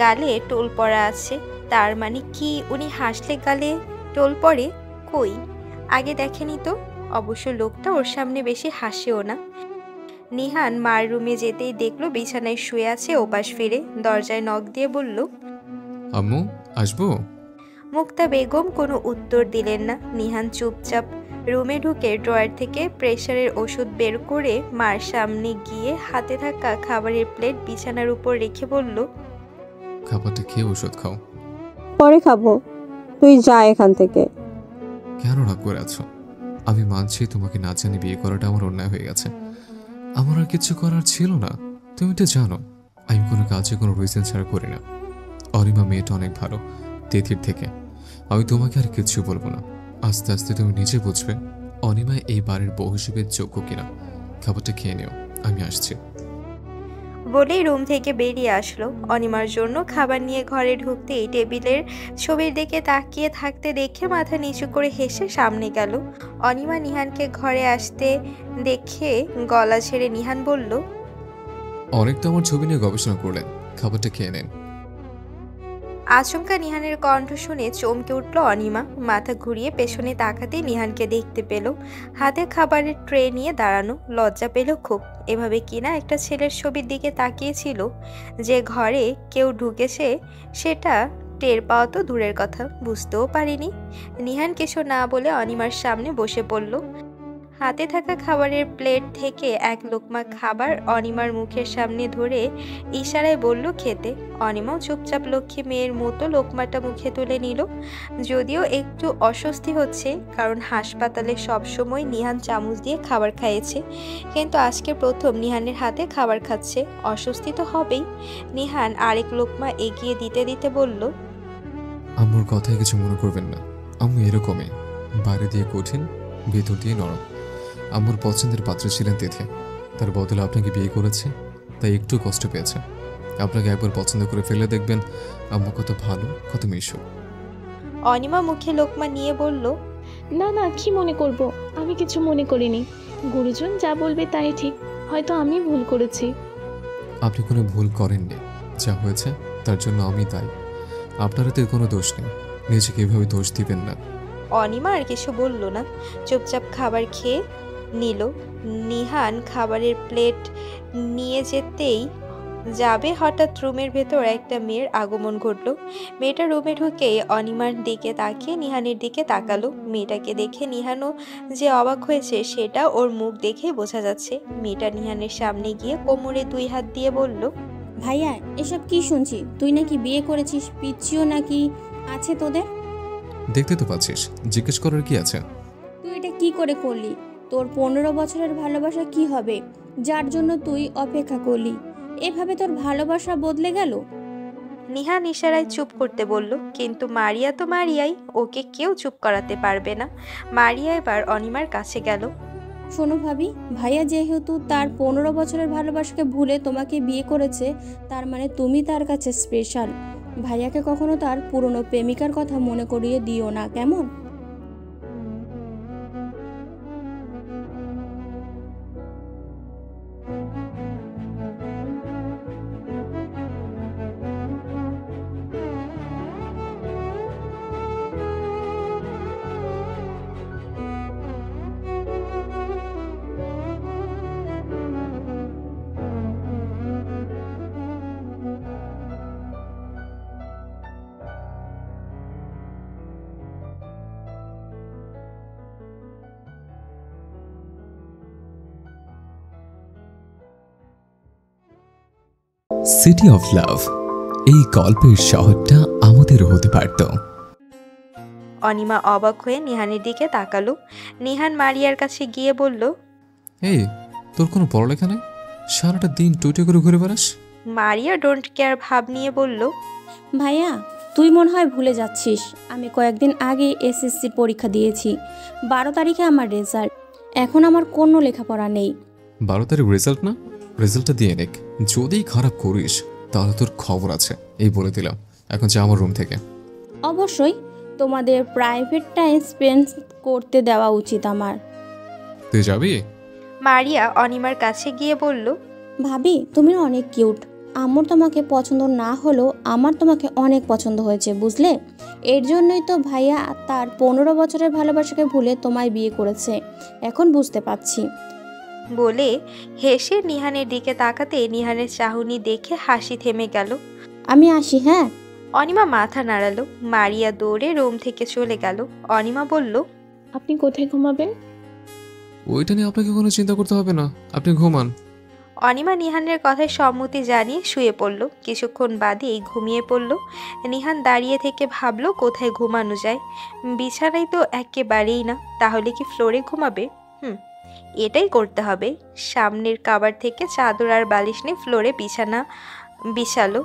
গালে টোল পড়া আছে। তার মানে কি উনি হাসলে গালে টোল পড়ে? কই, আগে দেখেনি তো। অবশ্য লোকটা ওর সামনে বেশি হাসেও না। নিহান মার রুমে যেতেই দেখলো বিছানায় শুয়ে আছে ওপাশ ফিরে। দরজায় নক দিয়ে বলল, আম্মু, আসবো? মুক্তা বেগম কোনো উত্তর দিলেন না। নিহান চুপচাপ রুমে ঢুকে ড্রয়ার থেকে প্রেশারের ওষুধ বের করে মার সামনে গিয়ে হাতে থাকা খাবারের প্লেট বিছানার উপর রেখে বলল, খাবারটা খেয়ে ওষুধ খাও। পরে খাবো, তুই যা এখান থেকে। কেন রাগ করে আছো? আমি মানছি তোমাকে না জানি বিয়ে করাটা আমার অন্যায় হয়ে গেছে। আমার আর কিছু করার ছিল না। তুমি তো জানো আমি কোনো কাজে কোনো রিজন ছাড়া করি না। অরিমা মেয়েটা অনেক ভালো, তিথির থেকে। আমি তোমাকে আর কিছু বলবো না। আস্তে আস্তে তুমি নিজে বুঝবে অনিমা এই বাড়ির বউ হিসেবে যোগ্য কিনা। খাবারটা খেয়ে নিও, আমি আসছি। বলেই রুম থেকে বেরিয়ে আসলো। অনিমার জন্য খাবার নিয়ে ঘরে ঢুকতেই টেবিলের ছবির দিকে তাকিয়ে থাকতে দেখে মাথা নিচু করে হেসে সামনে গেল। অনিমা নিহানকে ঘরে আসতে দেখে গলা ছেড়ে নিহান বলল, অনেক তো আমার ছবি নিয়ে গবেষণা করলেন, খাবারটা খেয়ে নেন। আচমকা নিহানের কণ্ঠ শুনে চমকে উঠল অনিমা। মাথা ঘুরিয়ে পেছনে তাকাতেই নিহানকে দেখতে পেল। হাতে খাবারের ট্রে নিয়ে দাঁড়ানো। লজ্জা পেল খুব। এভাবে কিনা একটা ছেলের ছবির দিকে তাকিয়েছিল। যে ঘরে কেউ ঢুকেছে সেটা টের পাওয়া তো দূরের কথা, বুঝতেও পারিনি। নিহান কিছু না বলে অনিমার সামনে বসে পড়ল। হাতে থাকা খাবারের প্লেট থেকে এক লোকমা খাবার অনিমার মুখের সামনে ধরে ইশারায় বলল খেতে। অনিমাও চুপচাপ লক্ষ্মী মেয়ের মতো লোকমাটা মুখে তুলে নিল। যদিও একটু অস্বস্তি হচ্ছে, কারণ হাসপাতালে সবসময় নিহান চামচ দিয়ে খাবার খাইয়েছে, কিন্তু আজকে প্রথম নিহানের হাতে খাবার খাচ্ছে। অস্বস্তি তো হবেই। নিহান আরেক লোকমা এগিয়ে দিতে দিতে বলল, আম্মুর কথায় কিছু মনে করবেন না। আম্মু এরকমই, বাইরে দিয়ে কঠিন, ভেতর দিয়ে নরম। আম্মুর পছন্দের পাত্র ছিলেন তিথি, তার বদলে আপনাকে বিয়ে করেছে, তাই একটু কষ্ট পেয়েছে। আপনাকে একবার পছন্দ করে ফেলে দেখবেন আম্মু কত ভালো, কত মিশুক। অনিমা মুখে লোকমা নিয়ে বলল, না না, কি মনে করব? আমি কিছু মনে করিনি। গুরুজন যা বলবে তাই ঠিক। হয়তো আমি ভুল করেছি। আপনি কোনো ভুল করেননি। যা হয়েছে তার জন্য আমি দায়ী। আপনার হাতে কোনো দোষ নেই, নিজেকে এভাবে দোষ দিবেন না। অনিমা আর কিছু বলল না, চুপচাপ খাবার খেয়ে নিল। নিহান খাবারের প্লেট নিয়ে যেতেই যাবে, হঠাৎ রুমের ভেতর একটা মেয়ের আগমন ঘটল। মেয়েটা রুমে ঢুকেই অনিমার দিকে তাকিয়ে নিহানের দিকে তাকালো। মেয়েটাকে দেখে নিহানও যে অবাক হয়েছে সেটা ওর মুখ দেখেই বোঝা যাচ্ছে। মেয়েটা নিহানের সামনে গিয়ে কোমরে 2 হাত দিয়ে বলল, ভাইয়া, এসব কি শুনছি? তুই নাকি বিয়ে করেছিস, পিচ্ছিও নাকি আছে তোদের? দেখতে তো পাচ্ছিস, জিজ্ঞেস করার কি আছে? তুই এটা কি করে করলি? তোর 15 বছরের ভালোবাসা কি হবে, যার জন্য তুই অপেক্ষা করলি? এভাবে তোর ভালোবাসা বদলে গেল? নিহান ইশারায় চুপ করতে বলল, কিন্তু মারিয়া তো মারিয়াই, ওকে কেউ চুপ করাতে পারবে না। মারিয়া এবার অনিমার কাছে গেল। শোনো ভাবি, ভাইয়া যেহেতু তার 15 বছরের ভালোবাসাকে ভুলে তোমাকে বিয়ে করেছে, তার মানে তুমি তার কাছে স্পেশাল। ভাইয়াকে কখনো তার পুরনো প্রেমিকার কথা মনে করিয়ে দিও না, কেমন? সিটি অফ লাভ, এই গল্পের শহরটা আমাদের হতে পারত। অনিমা অবাক হয়ে নিহানের দিকে তাকালো। নিহান মারিয়ার কাছে গিয়ে বলল, এই, তোর কোনো পড়ালেখা নেই? সারাটা দিন টুইটে করে ঘুরে বেড়াস। মারিয়া ডোন্ট কেয়ার ভাব নিয়ে বলল, ভাইয়া তুই মনে হয় ভুলে যাচ্ছিস, আমি কয়েকদিন আগে এসএসসির পরীক্ষা দিয়েছি। 12 তারিখে আমার রেজাল্ট। এখন আমার কোনো লেখাপড়া নেই। 12 তারিখ রেজাল্ট না? রেজাল্টটা দিয়ে নিক। যদি খারাপ করিস তাহলে তোর খবর আছে, এই বলে দিলাম। এখন যা আমার রুম থেকে। অবশ্যই তোমাদের প্রাইভেট টাইম স্পেন্ড করতে দেওয়া উচিত আমার। তুই যাবি? মারিয়া অনিমার কাছে গিয়ে বলল, ভাবি তুমি অনেক কিউট। আমার তোমাকে পছন্দ না হলেও আমার তোমাকে অনেক পছন্দ হয়েছে, বুঝলে? এর জন্যই তো ভাইয়া তার 15 বছরের ভালোবাসাকে ভুলে তোমায় বিয়ে করেছে। এখন বুঝতে পারছি। বলে হেসে নিহানের দিকে তাকাতে নিহানের চাহনি দেখে হাসি থেমে গেল। আমি আসি, হ্যাঁ। অনিমা মাথা নাড়ালো। মারিয়া দৌড়ে রুম থেকে চলে গেল। অনিমা বলল, আপনি কোথায় ঘুমাবেন? ওইটা নিয়ে আপনাকে কোনো চিন্তা করতে হবে না, আপনি ঘুমান। অনিমা নিহানের কথায় সম্মতি জানিয়ে শুয়ে পড়ল। কিছুক্ষণ বাদেই ঘুমিয়ে পড়ল। নিহান দাঁড়িয়ে থেকে ভাবলো কোথায় ঘুমানো যায়। বিছানায় তো একেবারেই না, তাহলে কি ফ্লোরে ঘুমাবে? এটাই করতে হবে। সামনের কাবার থেকে চাদর আর বালিশ নিয়ে ফ্লোরে বিছানা বিছালো।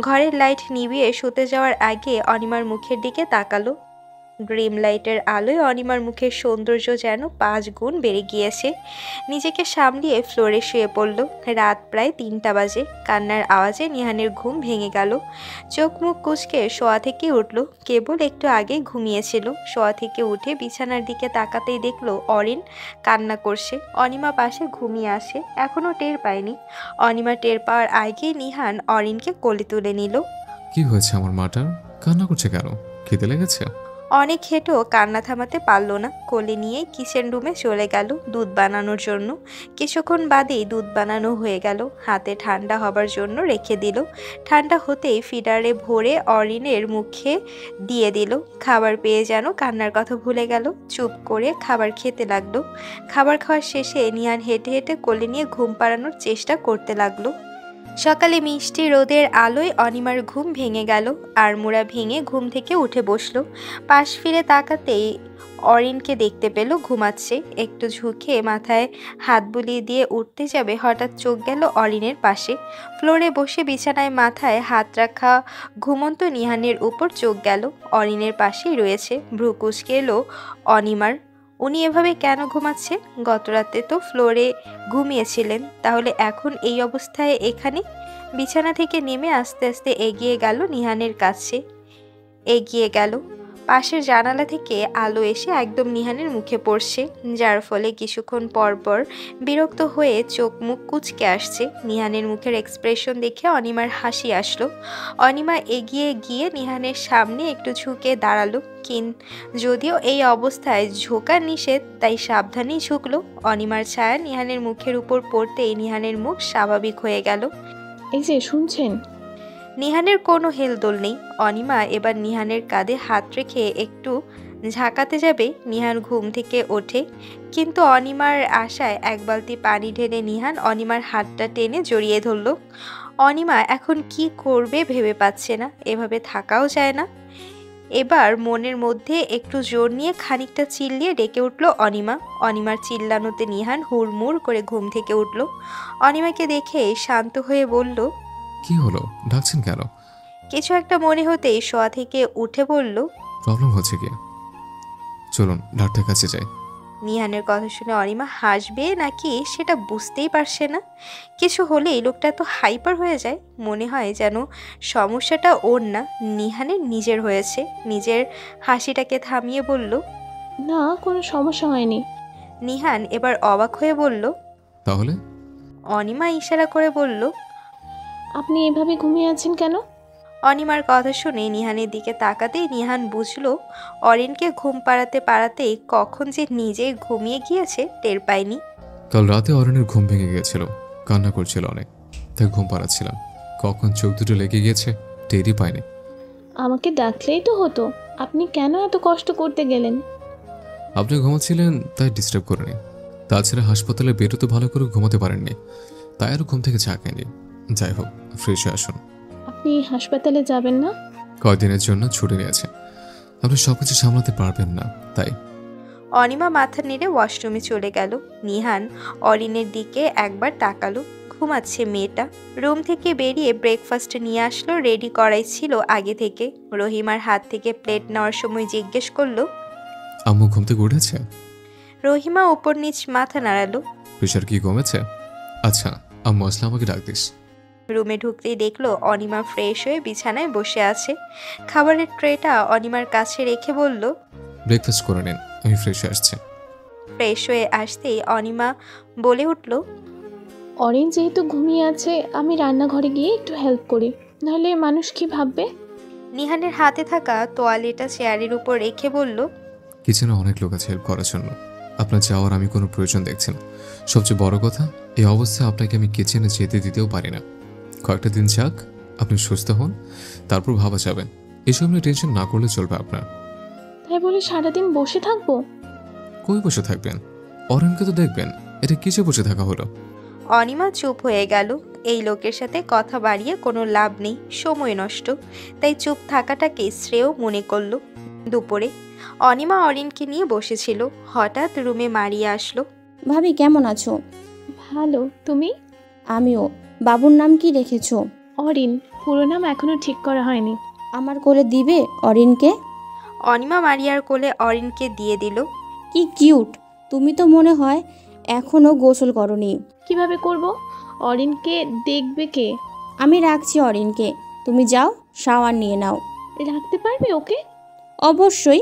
ঘরের লাইট নিভিয়ে শুতে যাওয়ার আগে অনিমার মুখের দিকে তাকালো। ড্রিম লাইটের আলোয় অনিমার মুখের সৌন্দর্য যেন 5 গুণ বেড়ে গিয়েছে। নিজেকে সামলিয়ে ফ্লোরে শুয়ে পড়ল। রাত প্রায় 3টা বাজে। কান্নার আওয়াজে নিহানের ঘুম ভেঙে গেল। চোখ মুখ কুঁচকে শোয়া থেকে উঠল। কেবল একটু আগে ঘুমিয়েছিল। শোয়া থেকে উঠে বিছানার দিকে তাকাতেই দেখলো অরিন কান্না করছে। অনিমা পাশে ঘুমিয়ে আসে, এখনো টের পায়নি। অনিমা টের পাওয়ার আগেই নিহান অরিনকে কোলে তুলে নিল। কি হয়েছে আমার মাটার? কান্না করছে কেন? খিদে লেগেছে? অনেক হেঁটেও কান্না থামাতে পারল না। কোলে নিয়ে কিচেন রুমে চলে গেল দুধ বানানোর জন্য। কিছুক্ষণ বাদেই দুধ বানানো হয়ে গেল। হাতে ঠান্ডা হবার জন্য রেখে দিল। ঠান্ডা হতেই ফিডারে ভরে অরিনের মুখে দিয়ে দিল। খাবার পেয়ে যেন কান্নার কথা ভুলে গেল। চুপ করে খাবার খেতে লাগলো। খাবার খাওয়ার শেষে নিহান হেঁটে হেঁটে কোলে নিয়ে ঘুম পাড়ানোর চেষ্টা করতে লাগলো। সকালে মিষ্টি রোদের আলোয় অনিমার ঘুম ভেঙে গেল। আড়মোড়া ভেঙে ঘুম থেকে উঠে বসলো। পাশ ফিরে তাকাতেই অরিনকে দেখতে পেল ঘুমাচ্ছে। একটু ঝুঁকে মাথায় হাত বুলিয়ে দিয়ে উঠতে যাবে, হঠাৎ চোখ গেল অরিনের পাশে। ফ্লোরে বসে বিছানায় মাথায় হাত রাখা ঘুমন্ত নিহানের উপর চোখ গেল। অরিনের পাশেই রয়েছে। ভ্রু কুঁচকে এলো অনিমার। উনি এভাবে কেন ঘুমাচ্ছে? গতরাতে তো ফ্লোরে ঘুমিয়েছিলেন, তাহলে এখন এই অবস্থায় এখানে? বিছানা থেকে নেমে আস্তে আস্তে এগিয়ে গেল নিহানের কাছে। এগিয়ে গেল। পাশের জানালা থেকে আলো এসে একদম নিহানের মুখে পড়ছে, যার ফলে কিছুক্ষণ পর পর বিরক্ত হয়ে চোখ মুখ কুঁচকে আসছে। নিহানের মুখের এক্সপ্রেশন দেখে অনিমার হাসি আসলো। অনিমা এগিয়ে গিয়ে নিহানের সামনে একটু ঝুঁকে দাঁড়ালো। যদিও এই অবস্থায় ঝোঁকা নিষেধ, তাই সাবধানেই ঝুঁকলো। অনিমার ছায়া নিহানের মুখের উপর পড়তেই নিহানের মুখ স্বাভাবিক হয়ে গেল। এই যে শুনছেন? নিহানের কোনো হেলদোল নেই। অনিমা এবার নিহানের কাঁধে হাত রেখে একটু ঝাঁকাতে যাবে। নিহান ঘুম থেকে ওঠে, কিন্তু অনিমার আশায় এক বালতি পানি ঢেলে নিহান অনিমার হাতটা টেনে জড়িয়ে ধরল। অনিমা এখন কি করবে ভেবে পাচ্ছে না। এভাবে থাকাও যায় না। এবার মনের মধ্যে একটু জোর নিয়ে খানিকটা চিল্লিয়ে ডেকে উঠল অনিমা। অনিমার চিল্লানোতে নিহান হুড়মুড় করে ঘুম থেকে উঠল। অনিমাকে দেখে শান্ত হয়ে বলল, কি হলো, ডাকছেন কেন? কিছু একটা মনে হতেই শোয়া থেকে উঠে বলল, প্রবলেম হচ্ছে কি? চলুন ডাক্তার কাছে যাই। নিহানের কথা শুনে অনিমা হাসবে নাকি সেটা বুঝতেই পারছে না। কিছু হলেই লোকটা তো হাইপার হয়ে যায়। মনে হয় যেন সমস্যাটা ওর না, নিহানের নিজের হয়েছে। নিজের হাসিটাকে থামিয়ে বলল, না, কোনো সমস্যা হয়নি। নিহান এবার অবাক হয়ে বলল, তাহলে? অনিমা ইশারা করে বলল, আপনি এভাবে ঘুমিয়ে আছেন কেন? অনিমার কথা শুনে নিহানের দিকে তাকাতেই নিহান বুঝলো অরিনকে ঘুম পাড়াতে পাড়াতেই কখন যে নিজে ঘুমিয়ে গিয়েছে টের পায়নি। কাল রাতে অরণের ঘুম ভেঙে গিয়েছিল, কান্না করছিল অনেক, তাই ঘুম পাড়াচ্ছিলাম। কখন চোখ দুটো লেগে গিয়েছে টেরই পাইনি। আমাকে ডাকলেই তো হতো, আপনি কেন এত কষ্ট করতে গেলেন? আপনি ঘুমাচ্ছিলেন তাই ডিস্টার্ব করেনি। তাছাড়া হাসপাতালে বেরোতে ভালো করে ঘুমাতে পারেননি, তাই আর ঘুম থেকে ঝাঁকায়নি। যাই হোক, ফ্রেশ হয়ে আসুন। আপনি হাসপাতালে যাবেন না? কয়েকদিনের জন্য ছুটি নিয়েছে। আপনি সবকিছু সামলাতে পারবেন না, তাই। অনিমা মাথা নেড়ে ওয়াশরুমে চলে গেল। নিহান অরিনের দিকে একবার তাকালো। ঘুমাচ্ছে মেয়েটা। রুম থেকে বেরিয়ে ব্রেকফাস্ট নিয়ে আসলো, রেডি করাই ছিল আগে থেকে। রহিমার হাত থেকে প্লেট নেওয়ার সময় জিজ্ঞেস করলো। আম্মু ঘুম থেকে উঠেছে? রহিমা উপর নিচ মাথা নাড়ালো। প্রেশার কি কমেছে? আচ্ছা, আম্মু আসলে আমাকে ডাক দিস। রুমে ঢুকতেই দেখলো অনিমা ফ্রেশ হয়ে বিছানায় বসে আছে। খাবারের ট্রেটা অনিমার কাছে রেখে বলল, ব্রেকফাস্ট করে নিন, আমি ফ্রেশ হয়ে আসছি। ফ্রেশ হয়ে আসতেই অনিমা বলে উঠল, অরিন যেহেতু ঘুমিয়ে আছে, আমি রান্নাঘরে গিয়ে একটু হেল্প করি, নাহলে মানুষ কি ভাববে? নিহানের হাতে থাকা তোয়ালেটা চেয়ারের উপর রেখে বলল, কিচেনে অনেক লোক আছে হেল্প করার জন্য, আপনার যাওয়ার আমি কোনো প্রয়োজন দেখছি না। সবচেয়ে বড় কথা, এই অবস্থায় আপনাকে আমি কিচেনে যেতে দিতেও পারি না। কয়েকটা দিন যাক, আপনি সুস্থ হন, তারপর ভাবা যাবে। এসব নিয়ে টেনশন না করলে চলবে আপনার। তাই বলে সারাদিন বসে থাকবো? কই বসে থাকবেন? অরণকে তো দেখবেন। এটা কিসে বসে থাকা হলো? অনিমা চুপ হয়ে গেল। এই লোকের সাথে কথা বাড়িয়ে কোনো লাভ নেই, সময় নষ্ট। তাই চুপ থাকাটাকে শ্রেয় মনে করলো। দুপুরে অনিমা অরিনকে নিয়ে বসেছিল। হঠাৎ রুমে মারিয়া আসলো। ভাবি কেমন আছো? ভালো, তুমি? আমিও। বাবুর নাম কি রেখেছো? অরিন। পুরো নাম এখনো ঠিক করা হয়নি। আমার কোলে দিবে অরিনকে? অনিমা মারিয়ার কোলে অরিনকে দিয়ে দিল। কি কিউট! তুমি তো মনে হয় এখনো গোসল করনি। কিভাবে করব? অরিনকে দেখবে কে? আমি রাখছি অরিনকে, তুমি যাও শাওয়ার নিয়ে নাও। রাখতে পারবে ওকে? অবশ্যই।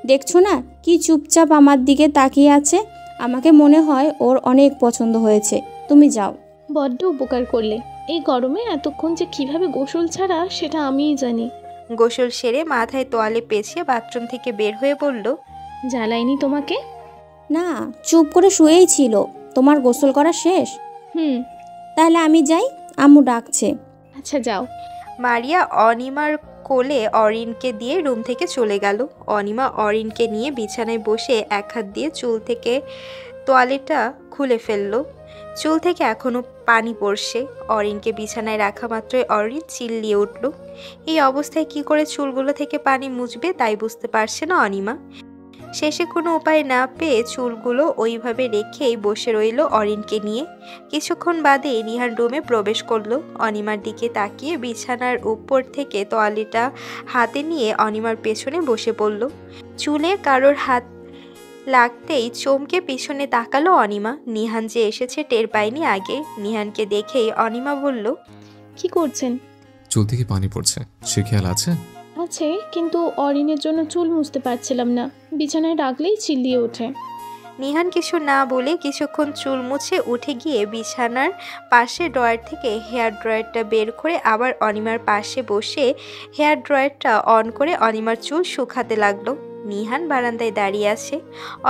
দেখছো না কি চুপচাপ আমার দিকে তাকিয়ে আছে? আমাকে মনে হয় ওর অনেক পছন্দ হয়েছে। তুমি যাও। বড্ড উপকার করলে। এই গরমে এতক্ষণ যে কিভাবে গোসল ছাড়া সেটা আমিই জানি। গোসল সেরে মাথায় তোয়ালে পেঁচিয়ে বাথরুম থেকে বের হয়ে বলল, জ্বালাইনি তোমাকে? না, চুপ করে শুয়েই ছিল। তোমার গোসল করা শেষ? হুম। তাহলে আমি যাই, আম্মু ডাকছে। আচ্ছা যাও। মারিয়া অনিমার কোলে অরিনকে দিয়ে রুম থেকে চলে গেল। অনিমা অরিনকে নিয়ে বিছানায় বসে এক হাত দিয়ে চুল থেকে তোয়ালেটা খুলে ফেললো। চুল থেকে এখনো পানি পড়ছে। অরিনকে বিছানায় রাখা মাত্রই অরিন চিল্লিয়ে উঠল। এই অবস্থায় কি করে চুলগুলো থেকে পানি মুছবে তাই বুঝতে পারছে না অনিমা। শেষে কোনো উপায় না পেয়ে চুলগুলো ওইভাবে রেখেই বসে রইল অরিনকে নিয়ে। কিছুক্ষণ বাদে নিহান রুমে প্রবেশ করলো। অনিমার দিকে তাকিয়ে বিছানার উপর থেকে তোয়ালিটা হাতে নিয়ে অনিমার পেছনে বসে পড়ল। চুলে কারোর হাত লাগতেই চমকে পিছনে তাকালো অনিমা। নিহান যে এসেছে টের পায়নি আগে। নিহানকে দেখেই অনিমা বলল, কি করছেন? চুল থেকে পানি পড়ছে, সে খেয়াল আছে? আছে, কিন্তু অরিনের জন্য চুল মুছতে পারছিলাম না। বিছানায় রাখলেই চিল্লিয়ে ওঠে। নিহান কিছু না বলে কিছুক্ষণ চুল মুছে উঠে গিয়ে বিছানার পাশে ড্রয়ার থেকে হেয়ার ড্রয়ারটা বের করে আবার অনিমার পাশে বসে হেয়ার ড্রয়ারটা অন করে অনিমার চুল শুকাতে লাগলো। নিহান বারান্দায় দাঁড়িয়ে আছে।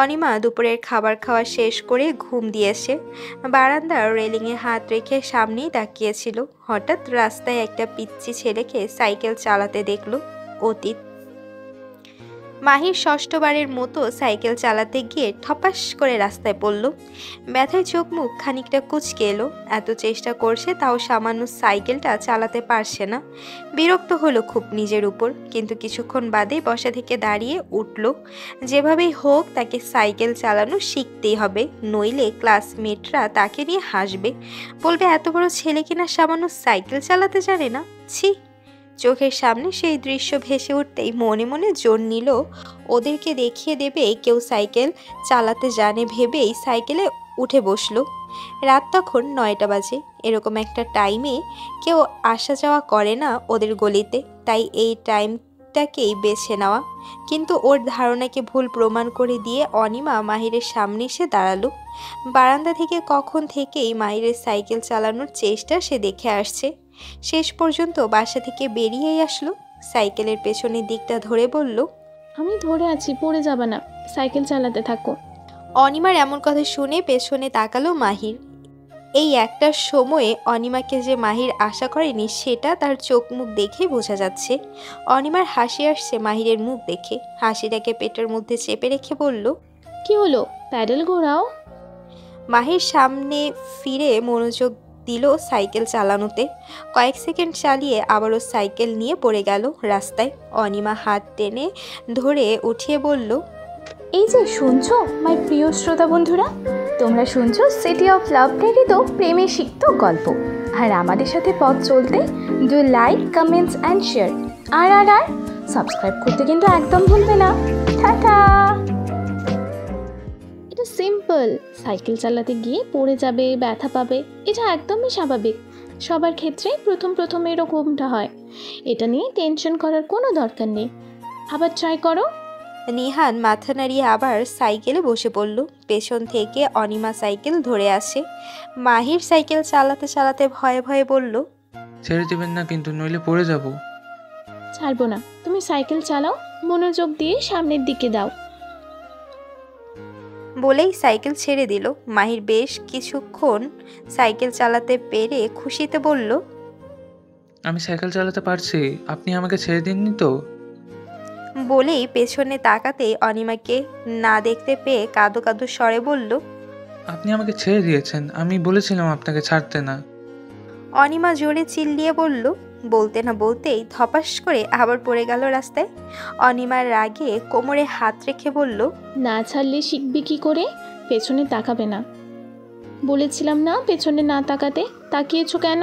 অনিমা দুপুরের খাবার খাওয়া শেষ করে ঘুম দিয়েছে। বারান্দার রেলিংয়ে হাত রেখে সামনেই তাকিয়েছিল। হঠাৎ রাস্তায় একটা পিচ্চি ছেলেকে সাইকেল চালাতে দেখলো। অতীত মাহির ষষ্ঠবারের মতো সাইকেল চালাতে গিয়ে ঠপাস করে রাস্তায় পড়ল। ব্যথায় চোখ মুখ খানিকটা কুঁচকে এলো। এত চেষ্টা করছে তাও সামান্য সাইকেলটা চালাতে পারছে না। বিরক্ত হলো খুব নিজের উপর, কিন্তু কিছুক্ষণ বাদে বসা থেকে দাঁড়িয়ে উঠল। যেভাবেই হোক তাকে সাইকেল চালানো শিখতেই হবে, নইলে ক্লাসমেটরা তাকে নিয়ে হাসবে, বলবে এত বড় ছেলে কিনা সামান্য সাইকেল চালাতে জানে না। ছি! চোখের সামনে সেই দৃশ্য ভেসে উঠতেই মনে মনে জোর নিল ওদেরকে দেখিয়ে দেবে কেউ সাইকেল চালাতে জানে ভেবেই সাইকেলে উঠে বসলো। রাত তখন 9টা বাজে। এরকম একটা টাইমে কেউ আসা যাওয়া করে না ওদের গলিতে, তাই এই টাইমটাকেই বেছে নেওয়া। কিন্তু ওর ধারণাকে ভুল প্রমাণ করে দিয়ে অনিমা মাহিরের সামনে এসে দাঁড়ালো। বারান্দা থেকে কখন থেকেই মাহিরের সাইকেল চালানোর চেষ্টা সে দেখে আসছে। শেষ পর্যন্ত বাসা থেকে বেরিয়েই আসলো। সাইকেলের পেছনের দিকটা ধরে বলল, আমি ধরে আছি, পড়ে যাবে না, সাইকেল চালাতে থাকো। অনিমার এমন কথা শুনে পেছনে তাকালো মাহির। এই একটা সময়ে অনিমাকে যে মাহির আশা করেনি সেটা তার চোখ মুখ দেখেই বোঝা যাচ্ছে। অনিমার হাসি আসছে মাহিরের মুখ দেখে। হাসিটাকে পেটের মধ্যে চেপে রেখে বলল, কি হলো, প্যাডেল ঘোরাও। মাহির সামনে ফিরে মনোযোগ দিল সাইকেল চালানোতে। কয়েক সেকেন্ড চালিয়ে আবারও সাইকেল নিয়ে পড়ে গেল রাস্তায়। অনিমা হাত টেনে ধরে উঠিয়ে বলল, এই যে শুনছো মাই প্রিয় শ্রোতা বন্ধুরা, তোমরা শুনছো সিটি অফ লাভ প্রেরিত প্রেমে সিক্ত গল্প। আর আমাদের সাথে পথ চলতে do like, comments and share. আর আর আর সাবস্ক্রাইব করতে কিন্তু একদম ভুলবে না। টাটা। এটা সিম্পল, সাইকেল চালাতে গিয়ে পড়ে যাবে, ব্যথা পাবে, এটা একদমই স্বাভাবিক। সবার ক্ষেত্রে প্রথম এরকমটা হয়, এটা নিয়ে টেনশন করার কোনো দরকার নেই। আবার ট্রাই করো। নিহান মাথা নাড়িয়ে আবার সাইকেলে বসে পড়ল। পেছন থেকে অনিমা সাইকেল ধরে আসে। মাহির সাইকেল চালাতে চালাতে ভয়ে ভয়ে বলল, ছেড়ে দেবেন না কিন্তু, নইলে পড়ে যাব। ছাড়বো না, তুমি সাইকেল চালাও, মনোযোগ দিয়ে সামনের দিকে দাও। বলেই সাইকেল ছেড়ে দিল। মাহির বেশ কিছুক্ষণ সাইকেল চালাতে পেরে খুশিতে বলল, আমি সাইকেল চালাতে পারছি, আপনি আমাকে ছেড়ে দিননি তো? বলেই পেছনে তাকাতেই অনিমাকে না দেখতে পেয়ে কাঁদো কাঁদো স্বরে বলল, আপনি আমাকে ছেড়ে দিয়েছেন, আমি বলেছিলাম আপনাকে ছাড়তে না। অনিমা জোরে চিল্লিয়ে বলল। বলতে না বলতেই ধপাস করে আবার পড়ে গেল রাস্তায়। অনিমার রাগে কোমরে হাত রেখে বলল, না ছাড়লে শিখবি কি করে? পেছনে তাকাবে না বলেছিলাম না? পেছনে না তাকাতে, তাকিয়েছো কেন?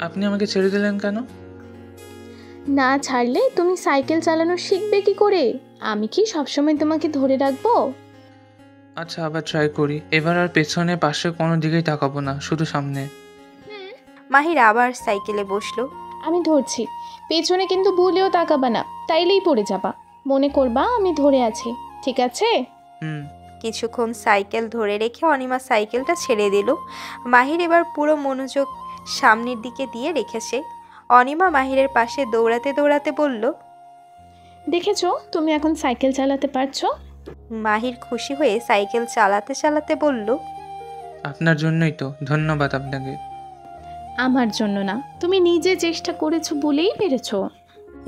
আপনি আমাকে ছেড়ে দিলেন কেন? না ছাড়লে তুমি সাইকেল চালানো শিখবে কি করে? আমি কি সবসময় তোমাকে ধরে রাখবো? আচ্ছা, আবার ট্রাই করি। এবার আর পেছনে পাশে কোনো দিকেই তাকাবো না, শুধু সামনে। মাহির আবার সাইকেলে বসলো। আমি ধরছি, পেছনে কিন্তু ভুলেও তাকাবা না, তাইলেই পড়ে যাবা। মনে করবা আমি ধরে আছি, ঠিক আছে? কিছুক্ষণ সাইকেল ধরে রেখে অনিমা সাইকেলটা ছেড়ে দিল। মাহির এবার পুরো মনোযোগ সামনের দিকে দিয়ে রেখেছে। অনিমা মাহিরের পাশে দৌড়াতে দৌড়াতে বলল, দেখেছো তুমি এখন সাইকেল চালাতে পারছো? মাহির খুশি হয়ে সাইকেল চালাতে চালাতে বলল, আপনার জন্যই তো, ধন্যবাদ আপনাকে। আমার জন্য না, তুমি নিজে চেষ্টা করেছো বলেই পেরেছো।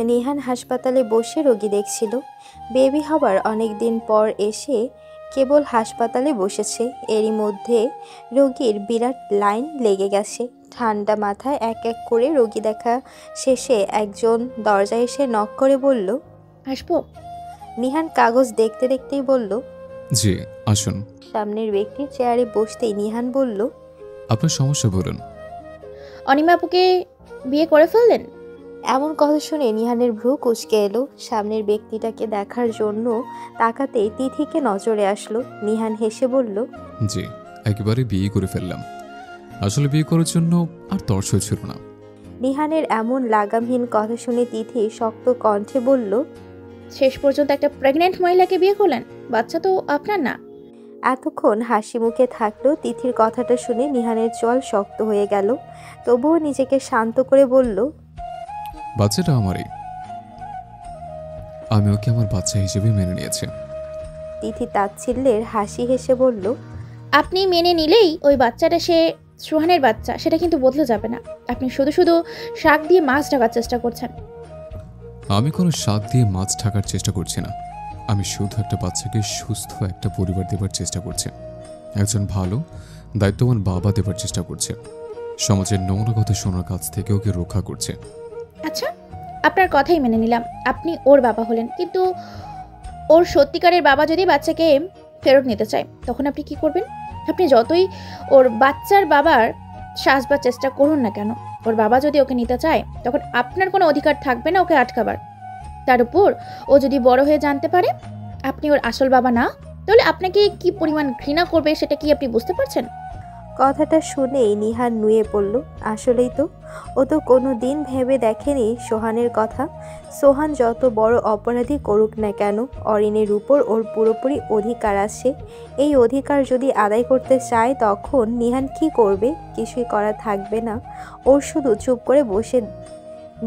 নিহান হাসপাতালে বসে রোগী দেখছিল। বেবি হবার অনেক দিন পর এসে কেবল হাসপাতালে বসেছে। এরই মধ্যে রোগীর বিরাট লাইন লেগে গেছে। ঠান্ডা মাথায় এক এক করে রোগী দেখা শেষে একজন দরজায় এসে নক করে বলল, আসবো? নিহান কাগজ দেখতে দেখতেই বলল, জি আসুন। সামনের ব্যক্তি চেয়ারে বসতেই নিহান বলল, আপনার সমস্যা বলুন। অনিমা আপুকে বিয়ে করে ফেললেন? এমন কথা শুনে নিহানের ভ্রু কুঁচকে এলো। সামনের ব্যক্তিটাকে দেখার জন্য তাকাতেই তিথিকে নজরে আসলো। নিহান হেসে বলল, জি একেবারে বিয়ে করে ফেললাম। আসলে বিয়ে করার জন্য আর তর্স ছিল না। নিহানের এমন লাগামহীন কথা শুনে তিথি শক্ত কণ্ঠে বলল, শেষ পর্যন্ত একটা প্রেগনেন্ট মহিলাকে বিয়ে করলেন? বাচ্চা তো আপনার না। এতক্ষণ হাসি মুখে থাকলেও তিথির কথাটা শুনে নিহানের চল শক্ত হয়ে গেল। তবুও নিজেকে শান্ত করে বলল, বাচ্চাটা আমারই, আমি ওকে আমার বাচ্চা হিসেবে মেনে নিয়েছি। তিথি তাচ্ছিল্যের হাসি হেসে বলল, আপনি মেনে নিলেই ওই বাচ্চাটা সে সুহানের বাচ্চা সেটা কিন্তু বদলে যাবে না। আপনি শুধু শুধু শাক দিয়ে মাছ ঢাকার চেষ্টা করছেন। আমি কোনো শাক দিয়ে মাছ ঢাকার চেষ্টা করছি না। আমি শুধু একটা বাচ্চাকে সুস্থ একটা পরিবার দেবার চেষ্টা করছি। একজন ভালো দায়িত্ববান বাবা দেবার চেষ্টা করছে। সমাজের নোংরা কথা শোনার কাছ থেকে ওকে রক্ষা করছে। আচ্ছা, আপনার কথাই মেনে নিলাম, আপনি ওর বাবা হলেন, কিন্তু ওর সত্যিকারের বাবা যদি বাচ্চাকে ফেরত নিতে চায় তখন আপনি কি করবেন? আপনি যতই ওর বাচ্চার বাবার সাজবার চেষ্টা করুন না কেন, ওর বাবা যদি ওকে নিতে চায় তখন আপনার কোনো অধিকার থাকবে না ওকে আটকাবার। তার উপর ও যদি বড় হয়ে জানতে পারে আপনি ওর আসল বাবা না, তাহলে আপনাকে কি পরিমাণ ঘৃণা করবে সেটা কি আপনি বুঝতে পারছেন? কথাটা শুনেই নিহান নুয়ে পড়ল। আসলেই তো, ও তো কোনো দিন ভেবে দেখেনি সোহানের কথা। সোহান যত বড় অপরাধী করুক না কেন, অরিনের উপর ওর পুরোপুরি অধিকার আছে। এই অধিকার যদি আদায় করতে চায় তখন নিহান কি করবে? কিছুই করা থাকবে না। ওর শুধু চুপ করে বসে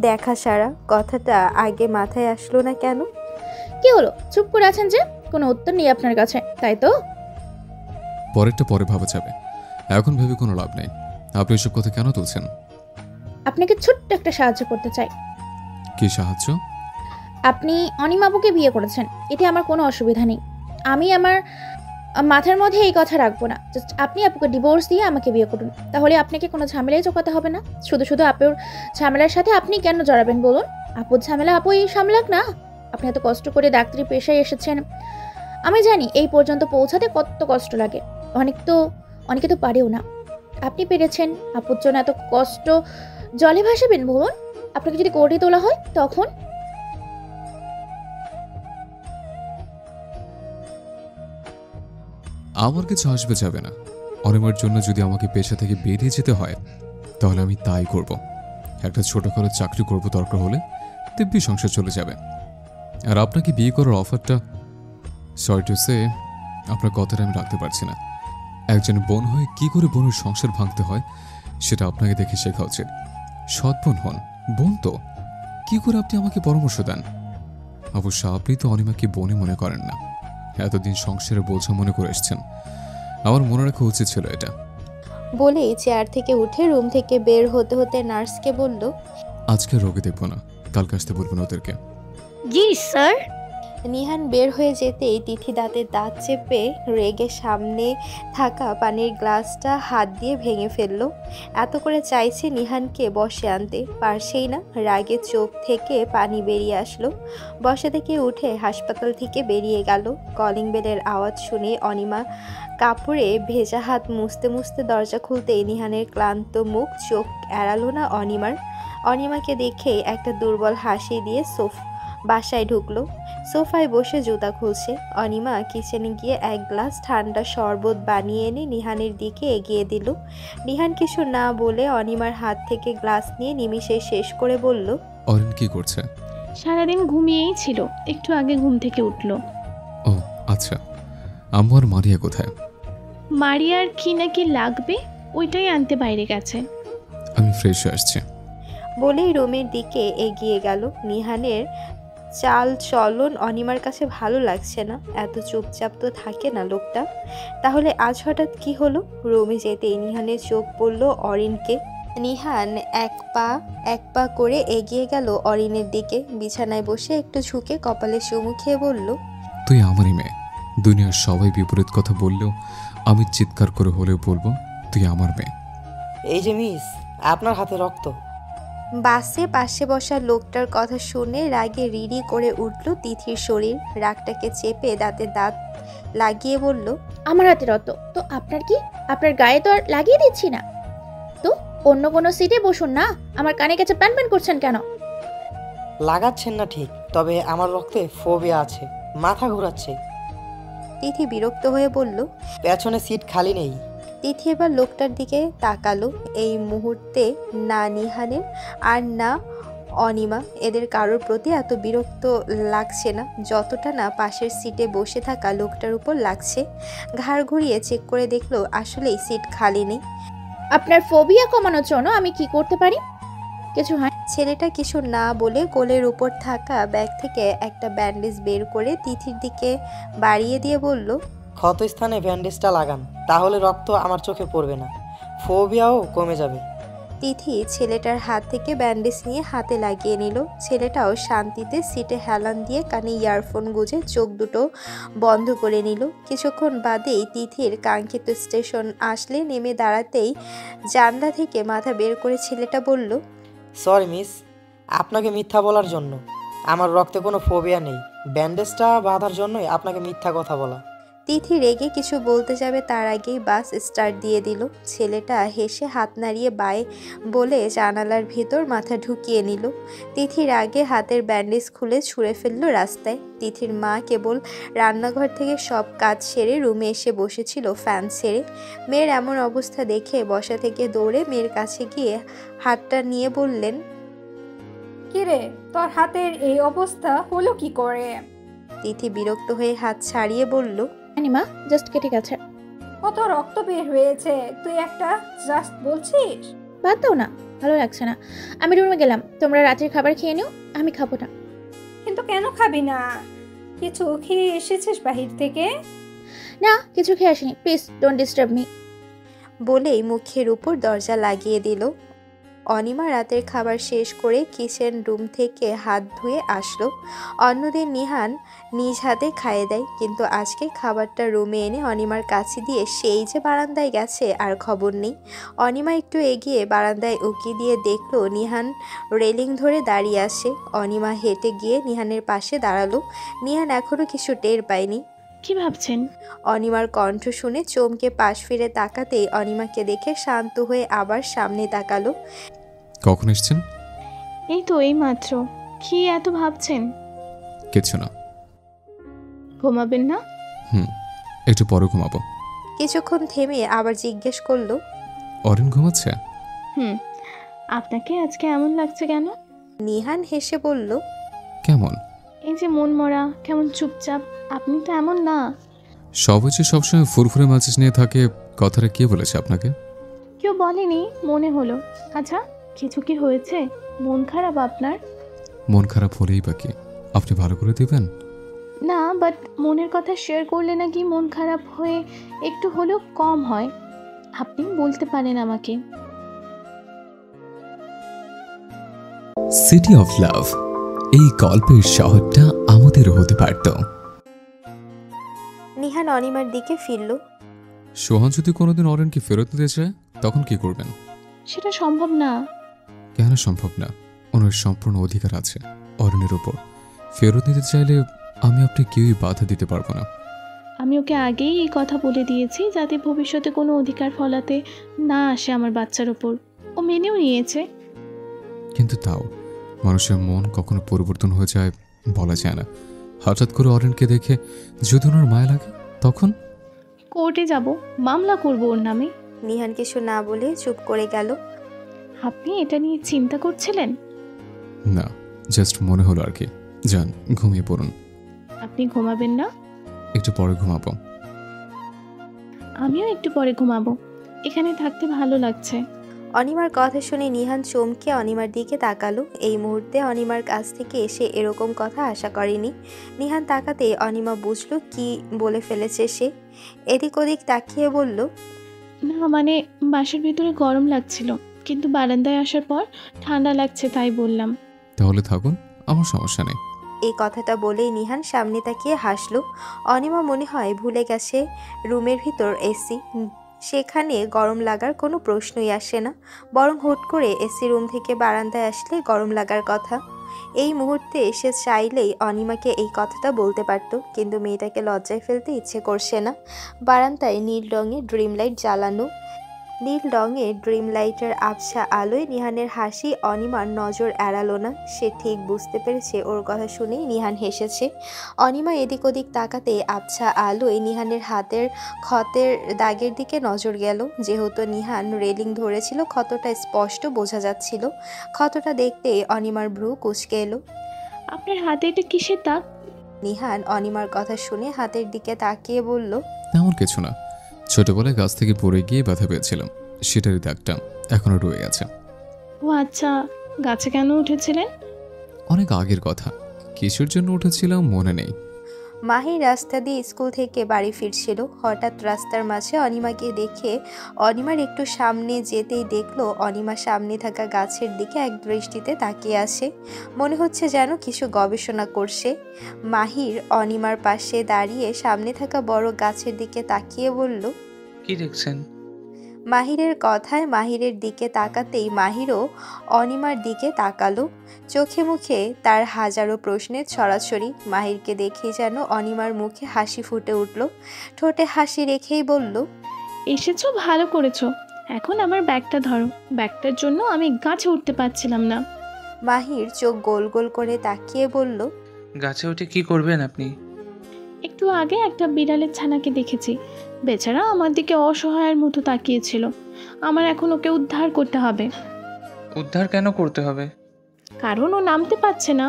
দেখা সারা। কথাটা আগে মাথায় আসলো না কেন? কি হলো, চুপ করে আছেন যে? কোনো উত্তর নেই আপনার কাছে, তাই তো? পরেরটা পরে ভাবা যাবে, এখন ভেবে কোনো লাভ নেই। আপনি এসব কথা কেন তুলছেন? আপনাকে ছোট্ট একটা সাহায্য করতে চাই। কি সাহায্য? আপনি অনিমাবুকে বিয়ে করেছেন, এতে আমার কোনো অসুবিধা নেই। আমি আমার মাথার মধ্যে এই কথা রাখবো না। জাস্ট আপনি আপুকে ডিভোর্স দিয়ে আমাকে বিয়ে করুন, তাহলে আপনাকে কোনো ঝামেলায় চোকাতে হবে না। শুধু শুধু আপুর ঝামেলার সাথে আপনি কেন জড়াবেন বলুন? আপুর ঝামেলা আপুই সামলাক না। আপনি এত কষ্ট করে ডাক্তারি পেশায় এসেছেন, আমি জানি এই পর্যন্ত পৌঁছাতে কত কষ্ট লাগে। অনেকে তো পারেও না, আপনি পেরেছেন। আপুর জন্য এত কষ্ট জলে ভাসাবেন বলুন? আপনাকে যদি কোর্টে তোলা হয় তখন? আমার কিছু আসবে যাবে না। অনিমার জন্য যদি আমাকে পেশা থেকে বেরিয়ে যেতে হয় তাহলে আমি তাই করব। একটা ছোটখাটো চাকরি করব, দরকার হলে দিব্যি সংসার চলে যাবে। আর আপনাকে বিয়ে করার অফারটা, সরি টু সে, আপনার কথাটা আমি রাখতে পারছি না। একজন বোন হয়ে কি করে বোনের সংসার ভাঙতে হয় সেটা আপনাকে দেখে শেখা উচিত। সৎ বোন হন, বোন তো কি করে আপনি আমাকে পরামর্শ দেন? অবশ্য আপনি তো অনিমাকে বোনই মনে করেন না, এতদিন সংসারে বোঝা মনে করে এসছেন। আমার মনে রাখা উচিত ছিল এটা। বলেই চেয়ার থেকে উঠে রুম থেকে বের হতে হতে নার্সকে বলল, আজকে রোগী দেখবো না, কালকে আসতে বলবেন ওদেরকে। জি স্যার। নিহান বের হয়ে যেতেই তিথি দাঁতে দাঁত চেপে রেগে সামনে থাকা পানির গ্লাসটা হাত দিয়ে ভেঙে ফেলল। এত করে চাইছে নিহানকে বসে আনতে, পারছেই না। রাগে চোখ থেকে পানি বেরিয়ে আসলো। বসা থেকে উঠে হাসপাতাল থেকে বেরিয়ে গেল। কলিং বেলের আওয়াজ শুনে অনিমা কাপড়ে ভেজা হাত মুছতে মুছতে দরজা খুলতেই নিহানের ক্লান্ত মুখ চোখ এড়ালো না অনিমার। অনিমাকে দেখে একটা দুর্বল হাসি দিয়ে বাসায় ঢুকলো। সোফায় বসে জুতা খুলছে। অনিমা কিচেনে গিয়ে এক গ্লাস ঠান্ডা শরবত বানিয়ে এনে নিহানের দিকে এগিয়ে দিল। নিহান কিছু না বলে অনিমার হাত থেকে গ্লাস নিয়ে নিমিষে শেষ করে বলল, অরিন কি করছে? সারাদিন ঘুমিয়েই ছিল, একটু আগে ঘুম থেকে উঠল। ও আচ্ছা, আম্মু আর মারিয়া কোথায়? মারিয়ার কি নাকি লাগবে, ওইটাই আনতে বাইরে গেছে। আমি ফ্রেশ হয়ে আসছি। বলেই রুমের দিকে এগিয়ে গেল। নিহানের চাল চলন অনিমার কাছে ভালো লাগছে না। এত চুপচাপ তো থাকে না লোকটা। তাহলে আজ হঠাৎ কি হলো? রুমে যেতেই নিহানের চোখ পড়ল অরিনকে। নিহান এক পা করে এগিয়ে গেল অরিনের দিকে। বিছানায় বসে একটু ঝুঁকে কপালে চুমু খেয়ে বলল, তুই আমারই মেয়ে। দুনিয়ার সবাই বিপরীত কথা বললেও আমি চিৎকার করে হলেও বলবো তুই আমার মেয়ে। এই যে মিস, আপনার হাতে রক্ত। বাসে পাশে বসা লোকটার কথা শুনে রাগে রিরি করে উঠল তিথির শরীর। রাগটাকে চেপে দাঁতে দাঁত লাগিয়ে বলল, আমার হাতে রত তো আপনার কি? আপনার গায়ে তো আর লাগিয়ে দিচ্ছি না তো। অন্য কোনো সিটে বসুন না, আমার কানে কাছে প্যান প্যান করছেন কেন? লাগাচ্ছেন না ঠিক, তবে আমার রক্তে ফোবিয়া আছে, মাথা ঘোরাচ্ছে। তিথি বিরক্ত হয়ে বলল, পেছনে সিট খালি নেই। তিথি এবার লোকটার দিকে তাকালো। এই মুহূর্তে না নিহানের আর না অনিমা, এদের কারোর প্রতি এত বিরক্ত লাগছে না যতটা না পাশের সিটে বসে থাকা লোকটার উপর লাগছে। ঘাড় ঘুরিয়ে চেক করে দেখলো আসলেই সিট খালি নেই। আপনার ফোবিয়া কমানোর জন্য আমি কি করতে পারি? কিছু হয়? ছেলেটা কিছু না বলে কোলের উপর থাকা ব্যাগ থেকে একটা ব্যান্ডেজ বের করে তিথির দিকে বাড়িয়ে দিয়ে বলল, ক্ষত স্থানে ব্যান্ডেজটা লাগান, তাহলে রক্ত আমার চোখে পড়বে না, ফোবিয়াও কমে যাবে। তিথি ছেলেটার হাত থেকে ব্যান্ডেজ নিয়ে হাতে লাগিয়ে নিল। ছেলেটাও শান্তিতে সিটে হেলান দিয়ে কানে ইয়ারফোন গুঁজে চোখ দুটো বন্ধ করে নিল। কিছুক্ষণ বাদেই তিথির কাঙ্ক্ষিত স্টেশন আসলে নেমে দাঁড়াতেই জানলা থেকে মাথা বের করে ছেলেটা বলল, সরি মিস, আপনাকে মিথ্যা বলার জন্য। আমার রক্তে কোনো ফোবিয়া নেই, ব্যান্ডেজটা বাঁধার জন্যই আপনাকে মিথ্যা কথা বলা। তিথি রেগে কিছু বলতে যাবে তার আগেই বাস স্টার্ট দিয়ে দিল। ছেলেটা হেসে হাত নাড়িয়ে বাই বলে জানালার ভেতর মাথা ঢুকিয়ে নিল। তিথির আগে হাতের ব্যান্ডেজ খুলে ছুঁড়ে ফেলল রাস্তায়। তিথির মা কেবল রান্নাঘর থেকে সব কাজ সেরে রুমে এসে বসেছিল ফ্যান ছেড়ে। মেয়ের এমন অবস্থা দেখে বসা থেকে দৌড়ে মেয়ের কাছে গিয়ে হাতটা নিয়ে বললেন, কিরে, তোর হাতের এই অবস্থা হলো কি করে? তিথি বিরক্ত হয়ে হাত ছাড়িয়ে বলল, মা জাস্ট কেটে গেছে। কত রক্ত বের হয়েছে, তুই একটা জাস্ট বলছিস? বাদ দাও না, ভালো লাগছে না। আমি রুমে গেলাম, তোমরা রাতের খাবার খেয়ে নিও, আমি খাবো না। কিন্তু কেন খাবি না? কিছু খেয়ে এসেছিস বাহির থেকে? না, কিছু খেয়ে আসিনি, প্লিজ ডোন্ট ডিস্টার্ব মি। বলেই মুখের উপর দরজা লাগিয়ে দিল। অনিমা রাতের খাবার শেষ করে কিচেন রুম থেকে হাত ধুয়ে আসলো। অন্যদিন নিহান নিজ হাতে খাইয়ে দেয়, কিন্তু আজকে খাবারটা রুমে এনে অনিমার কাছে দিয়ে সেই যে বারান্দায় গেছে আর খবর নেই। অনিমা একটু এগিয়ে বারান্দায় উকি দিয়ে দেখলো নিহান রেলিং ধরে দাঁড়িয়ে আসে। অনিমা হেঁটে গিয়ে নিহানের পাশে দাঁড়ালো। নিহান এখনো কিছু টের পায়নি। কি ভাবছেন? অনিমার কণ্ঠ শুনে চমকে পাশ ফিরে তাকাতেই অনিমাকে দেখে শান্ত হয়ে আবার সামনে তাকালো। কখন এসছেন? এই তো এই মাত্র। কি এত ভাবছেন? কিছু না। ঘুমাবেন না? একটু পরে ঘুমাবো। কিছুক্ষণ থেমে আবার জিজ্ঞেস করলো, অরিন ঘুমাচ্ছে? আপনাকে আজকে এমন লাগছে কেন? নিহান হেসে বলল, কেমন? এই যে মন মরা, কেমন চুপচাপ। আপনি তো এমন না। সবাই যে সবসময় ফুরফুরে মেজাজ নিয়ে থাকে, কথাটা কে বলেছে আপনাকে? কেউ বলেনি, মনে হলো। আচ্ছা, কিছু কি হয়েছে? মন খারাপ আপনার? মন খারাপ হলেই বা কি, আপনি ভালো করে দিবেন না, বাট মনের কথা শেয়ার করলে নাকি মন খারাপ হয়ে একটু হলেও কম হয়। আপনি বলতে পারেন আমাকে। সিটি অফ লাভ, এই গল্পের শহরটা আমাদেরও হতে পারত। নিহান অনিমার দিকে ফিরল। সোহান যদি কোনোদিন অরিনকে ফেরত দিতে চায়, তখন কি করবেন? সেটা সম্ভব না। কেন সম্ভব না? ওনার সম্পূর্ণ অধিকার আছে অরিনের উপর। ফেরত নিতে চাইলে আমি আপনি কেউই বাধা দিতে পারবো না। আমি ওকে আগেই এই কথা বলে দিয়েছি, যাতে ভবিষ্যতে কোনো অধিকার ফলাতে না আসে আমার বাচ্চার ওপর। ও মেনেও নিয়েছে। কিন্তু তাও মানুষের মন কখনো পরিবর্তন হয়ে যায় বলা যায় না। হঠাৎ করে অরিনকে দেখে যদি ওনার মায়া লাগে, তখন কোর্টে যাব, মামলা করব ওর নামে। নিহান কিছু না বলে চুপ করে গেল। আপনি এটা নিয়ে চিন্তা করছিলেন? না, জাস্ট মনে হলো আর কি। যান, ঘুমিয়ে পড়ুন। আপনি ঘুমাবেন না? একটু পরে ঘুমাবো। আমিও একটু পরে ঘুমাবো। এখানে থাকতে ভালো লাগছে। অনিমার কথা শুনে নিহান চমকে অনিমার দিকে তাকালো। এই মুহূর্তে অনিমার কাছ থেকে এসে এরকম কথা আশা করেনি। নিহান তাকাতে অনিমা বুঝলো কি বলে ফেলেছে সে। এদিক ওদিক তাকিয়ে বলল, না মানে বাসার ভিতরে গরম লাগছিল, কিন্তু বারান্দায় আসার পর ঠান্ডা লাগছে, তাই বললাম। তাহলে থাকুন, আমার সমস্যা নেই। এই কথাটা বলেই নিহান সামনে তাকিয়ে হাসলো। অনিমা মনে হয় ভুলে গেছে রুমের ভিতর এসি, সেখানে গরম লাগার কোনো প্রশ্নই আসে না। বরং হুট করে এসি রুম থেকে বারান্দায় আসলে গরম লাগার কথা। এই মুহূর্তে সে চাইলেই অনিমাকে এই কথাটা বলতে পারত, কিন্তু মেয়েটাকে লজ্জায় ফেলতে ইচ্ছে করছে না। বারান্দায় নীল রঙের ড্রিম লাইট জ্বালানো। নীল রঙের ড্রিম লাইটের আবছা আলোয় নিহানের হাসি অনিমার নজর এড়ালো না। সে ঠিক বুঝতে পেরেছে ওর কথা শুনেই নিহান হেসেছে। অনিমা এদিক ওদিক তাকাতে আবছা আলোয় নিহানের হাতের ক্ষতের দাগের দিকে নজর গেল। যেহেতু নিহান রেলিং ধরেছিল, ক্ষতটা স্পষ্ট বোঝা যাচ্ছিল। ক্ষতটা দেখতে অনিমার ভ্রু কুঁচকে এলো। আপনার হাতে এটা কিসের দাগ? নিহান অনিমার কথা শুনে হাতের দিকে তাকিয়ে বলল, তেমন কিছু না, ছোটবেলায় গাছ থেকে পড়ে গিয়ে ব্যথা পেয়েছিলাম, সেটারই দাগটা এখনো রয়ে গেছে। ও আচ্ছা, গাছে কেন উঠেছিলেন? অনেক আগের কথা, কিসের জন্য উঠেছিলাম মনে নেই। মাহির রাস্তা দিয়ে স্কুল থেকে বাড়ি ফিরছিল। হঠাৎ রাস্তার মাঝে অনিমাকে দেখে অনিমার একটু সামনে যেতেই দেখলো অনিমা সামনে থাকা গাছের দিকে এক দৃষ্টিতে তাকিয়ে আসে। মনে হচ্ছে যেন কিছু গবেষণা করছে। মাহির অনিমার পাশে দাঁড়িয়ে সামনে থাকা বড় গাছের দিকে তাকিয়ে বলল, কি দেখছেন? মাহিরের কথায় মাহিরের দিকে তাকাতেই মাহিরও অনিমার দিকে তাকালো। চোখে মুখে তার হাজারো প্রশ্নের ছড়াছড়ি। মাহিরকে দেখেই যেন অনিমার মুখে হাসি ফুটে উঠল। ঠোঁটে হাসি রেখেই বলল, এসেছো, ভালো করেছো। এখন আমার ব্যাগটা ধরো। ব্যাগটার জন্য আমি গাছে উঠতে পারছিলাম না। মাহির চোখ গোল গোল করে তাকিয়ে বলল, গাছে উঠে কি করবেন আপনি? একটু আগে একটা বিড়ালের ছানাকে দেখেছি। বেচারা আমার দিকে অসহায়ের মতো তাকিয়েছিল। আমার এখন ওকে উদ্ধার করতে হবে। উদ্ধার কেন করতে হবে? কারণ ও নামতে পারছে না।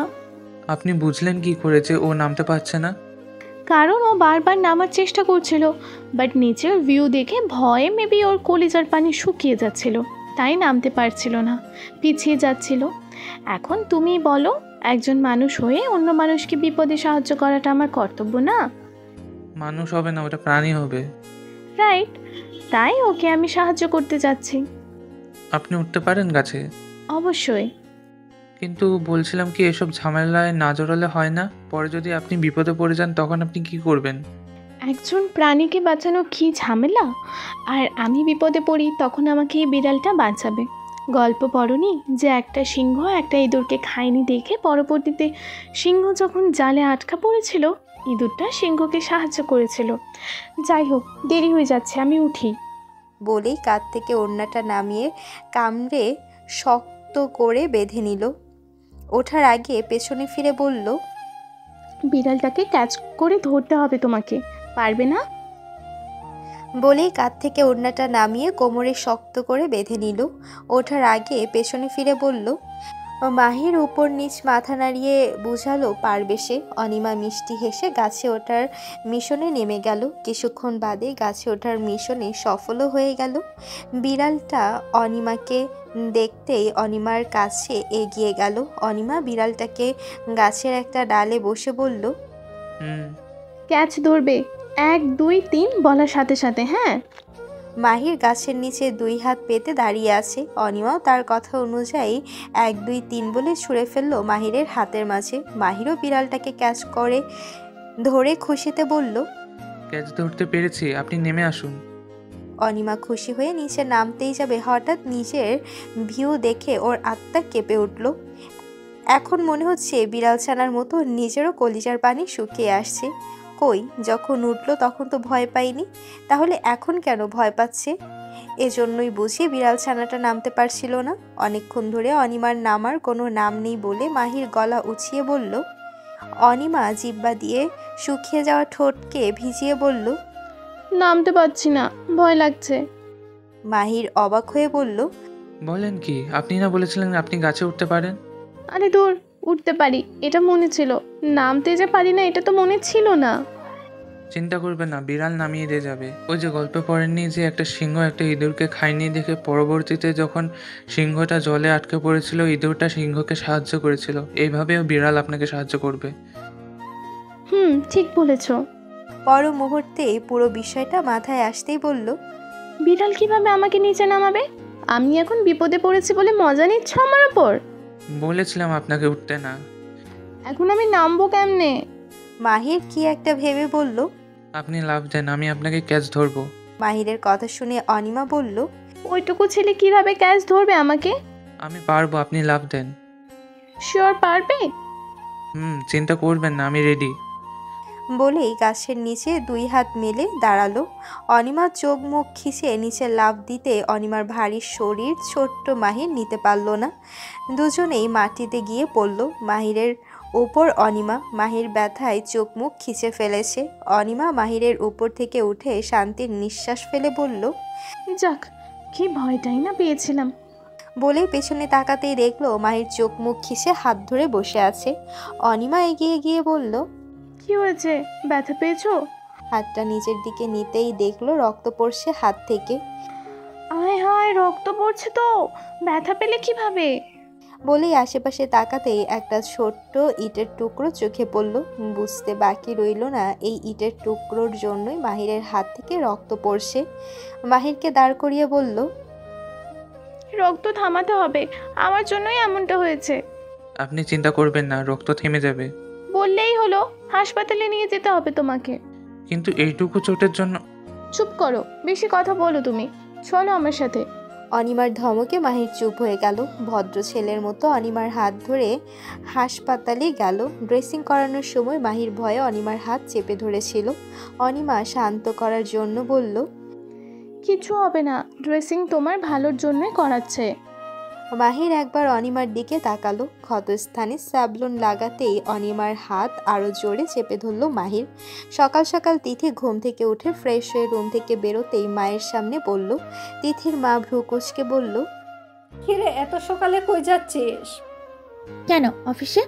আপনি বুঝলেন কি করে যে ও নামতে পারছে না? কারণ ও বারবার নামার চেষ্টা করছিল, বাট নিচের ভিউ দেখে ভয়ে মেবি ওর কলিজার পানি শুকিয়ে যাচ্ছিল, তাই নামতে পারছিল না, পিছিয়ে যাচ্ছিল। এখন তুমি বলো, একজন মানুষ হয়ে অন্য মানুষকে বিপদে সাহায্য করাটা আমার কর্তব্য না? মানুষ হবে না, ওটা প্রাণী হবে। রাইট, তাই ওকে আমি সাহায্য করতে যাচ্ছি। আপনি উঠতে পারেন গাছে? অবশ্যই। কিন্তু বলছিলাম কি, এসব ঝামেলায় না জড়ালে হয় না? পরে যদি আপনি বিপদে পড়ে যান তখন আপনি কি করবেন? একজন প্রাণীকে বাঁচানো কি ঝামেলা! আর আমি বিপদে পড়ি তখন আমাকে এই বিড়ালটা বাঁচাবে। গল্প পড়নি যে একটা সিংহ একটা ইঁদুরকে খায়নি দেখে পরবর্তীতে সিংহ যখন জালে আটকা পড়েছিল, ইঁদুরটা সিংহকে সাহায্য করেছিল। যাই হোক, দেরি হয়ে যাচ্ছে, আমি উঠি। বলেই কাঁধ থেকে ওড়নাটা নামিয়ে কামড়ে শক্ত করে বেঁধে নিল। ওঠার আগে পেছনে ফিরে বলল, বিড়ালটাকে ক্যাচ করে ধরতে হবে তোমাকে, পারবে না? বলেই কাঁধ থেকে ওড়নাটা নামিয়ে কোমরে শক্ত করে বেঁধে নিল। ওঠার আগে পেছনে ফিরে বলল, মাহির উপর নিচ মাথা নাড়িয়ে বুঝালো পারবে সে। অনিমা মিষ্টি হেসে গাছে ওঠার মিশনে নেমে গেল। কিছুক্ষণ বাদে গাছে ওঠার মিশনে সফলও হয়ে গেল। বিড়ালটা অনিমাকে দেখতেই অনিমার কাছে এগিয়ে গেল। অনিমা বিড়ালটাকে গাছের একটা ডালে বসে বলল, ক্যাচ ধরবে 1 2 3 বলার সাথে সাথে, হ্যাঁ? মাহির গাছের নিচে 2 হাত পেতে দাঁড়িয়ে আছে। অনিমাও তার কথা অনুযায়ী 1 2 3 বলে ছুঁড়ে ফেললো মাহিরের হাতের মাঝে। মাহিরও বিড়ালটাকে ক্যাচ করে ধরে খুশিতে বলল, ক্যাচ ধরতে পেরেছি, আপনি নেমে আসুন। অনিমা খুশি হয়ে নিচে নামতেই যাবে, হঠাৎ নিজের ভিউ দেখে ওর আত্মা কেঁপে উঠল। এখন মনে হচ্ছে বিড়াল ছানার মতো নিজেরও কলিজার পানি শুকিয়ে আসছে। কই, যখন উঠল তখন তো ভয় পাইনি, তাহলে এখন কেন ভয় পাচ্ছে? এজন্যই বুঝি বিড়াল ছানাটা নামতে পারছিল না। অনেকক্ষণ ধরে অনিমার নামার কোনো নাম নেই বলে মাহির গলা উঁচিয়ে বলল। অনিমা জিহ্বা দিয়ে শুকিয়ে যাওয়া ঠোঁটকে ভিজিয়ে বলল, নামতে পারছি না, ভয় লাগছে। মাহির অবাক হয়ে বলল, বলেন কি, আপনি না বলেছিলেন আপনি গাছে উঠতে পারেন? আরে দূর, উঠতে পারি এটা মনে ছিল, নামতে যে পারি না এটা তো মনে ছিল না। চিন্তা করবেন না, বিড়াল নামিয়ে দিয়ে যাবে। ওই যে গল্পে পড়েননি যে একটা সিংহ একটা ইঁদুরকে খায়নি দেখে পরবর্তীতে যখন সিংহটা জলে আটকে পড়েছিল, ইঁদুরটা সিংহকে সাহায্য করেছিল। এইভাবেও বিড়াল আপনাকে সাহায্য করবে। ঠিক বলেছ। পর মুহূর্তে পুরো বিষয়টা মাথায় আসতেই বলল, বিড়াল কিভাবে আমাকে নিচে নামাবে? আমি এখন বিপদে পড়েছি বলে মজা নিচ্ছ আমার ওপর? বলেছিলাম আপনাকে উঠতে না। এখন আমি নামবো কেমনে? মাহির কি একটা ভেবে বলল, আপনি লাফ দেন, আমি আপনাকে ক্যাচ ধরবো। মাহিরের কথা শুনে অনিমা বলল, ওইটুকু ছেলে কিভাবে ক্যাচ ধরবে আমাকে? আমি পারবো, আপনি লাফ দেন। শিওর পারবে? চিন্তা করবেন না, আমি রেডি। বলেই গাছের নিচে 2 হাত মেলে দাঁড়ালো। অনিমার চোখ মুখ খিচে নিচে লাফ দিতে অনিমার ভারী শরীর ছোট্ট মাহির নিতে পারল না। দুজনেই মাটিতে গিয়ে পড়ল। মাহিরের উপর অনিমা, মাহির ব্যথায় চোখ মুখ খিচে ফেলেছে। অনিমা মাহিরের উপর থেকে উঠে শান্তির নিঃশ্বাস ফেলে বলল, যাক, কি ভয়টাই না পেয়েছিলাম। বলেই পেছনে তাকাতেই দেখলো মাহির চোখ মুখ খিচে হাত ধরে বসে আছে। অনিমা এগিয়ে গিয়ে বলল, কি হয়েছে, ব্যথা পেয়েছো? হাতটা নিজের দিকে নিতেই দেখলো রক্ত পড়ছে হাত থেকে। আয় হায়, রক্ত পড়ছে তো, ব্যথা পেলে কিভাবে? বলেই আশেপাশে তাকাতেই একটা ছোট্ট ইটের টুকরো চোখে পড়ল। বুঝতে বাকি রইল না এই ইটের টুকরোর জন্যই মাহিরের হাত থেকে রক্ত পড়ছে। মাহিরকে দাঁড় করিয়ে বলল, রক্ত থামাতে হবে, আমার জন্যই এমনটা হয়েছে। আপনি চিন্তা করবেন না, রক্ত থেমে যাবে। বললেই হলো, হাসপাতালে নিয়ে যেতে হবে তোমাকে। কিন্তু এইটুকু চোটের জন্য? চুপ করো, বেশি কথা বলো তুমি, চলো আমার সাথে। অনিমার ধমকে মাহির চুপ হয়ে গেল। ভদ্র ছেলের মতো অনিমার হাত ধরে হাসপাতালে গেল। ড্রেসিং করানোর সময় মাহির ভয়ে অনিমার হাত চেপে ধরেছিল। অনিমা শান্ত করার জন্য বলল, কিছু হবে না, ড্রেসিং তোমার ভালোর জন্যই করাচ্ছে। মাহির একবার অনিমার দিকে তাকালো। ক্ষতস্থানে স্যাবলন লাগাতেই অনিমার হাত আরো জোরে চেপে ধরল মাহির। সকাল সকাল তিথি ঘুম থেকে উঠে ফ্রেশ হয়ে রুম থেকে বেরোতেই মায়ের সামনে বলল। তিথির মা ভ্রু কুঁচকে বলল, কিরে, এত সকালে কই যাচ্ছিস? কেন, অফিসে?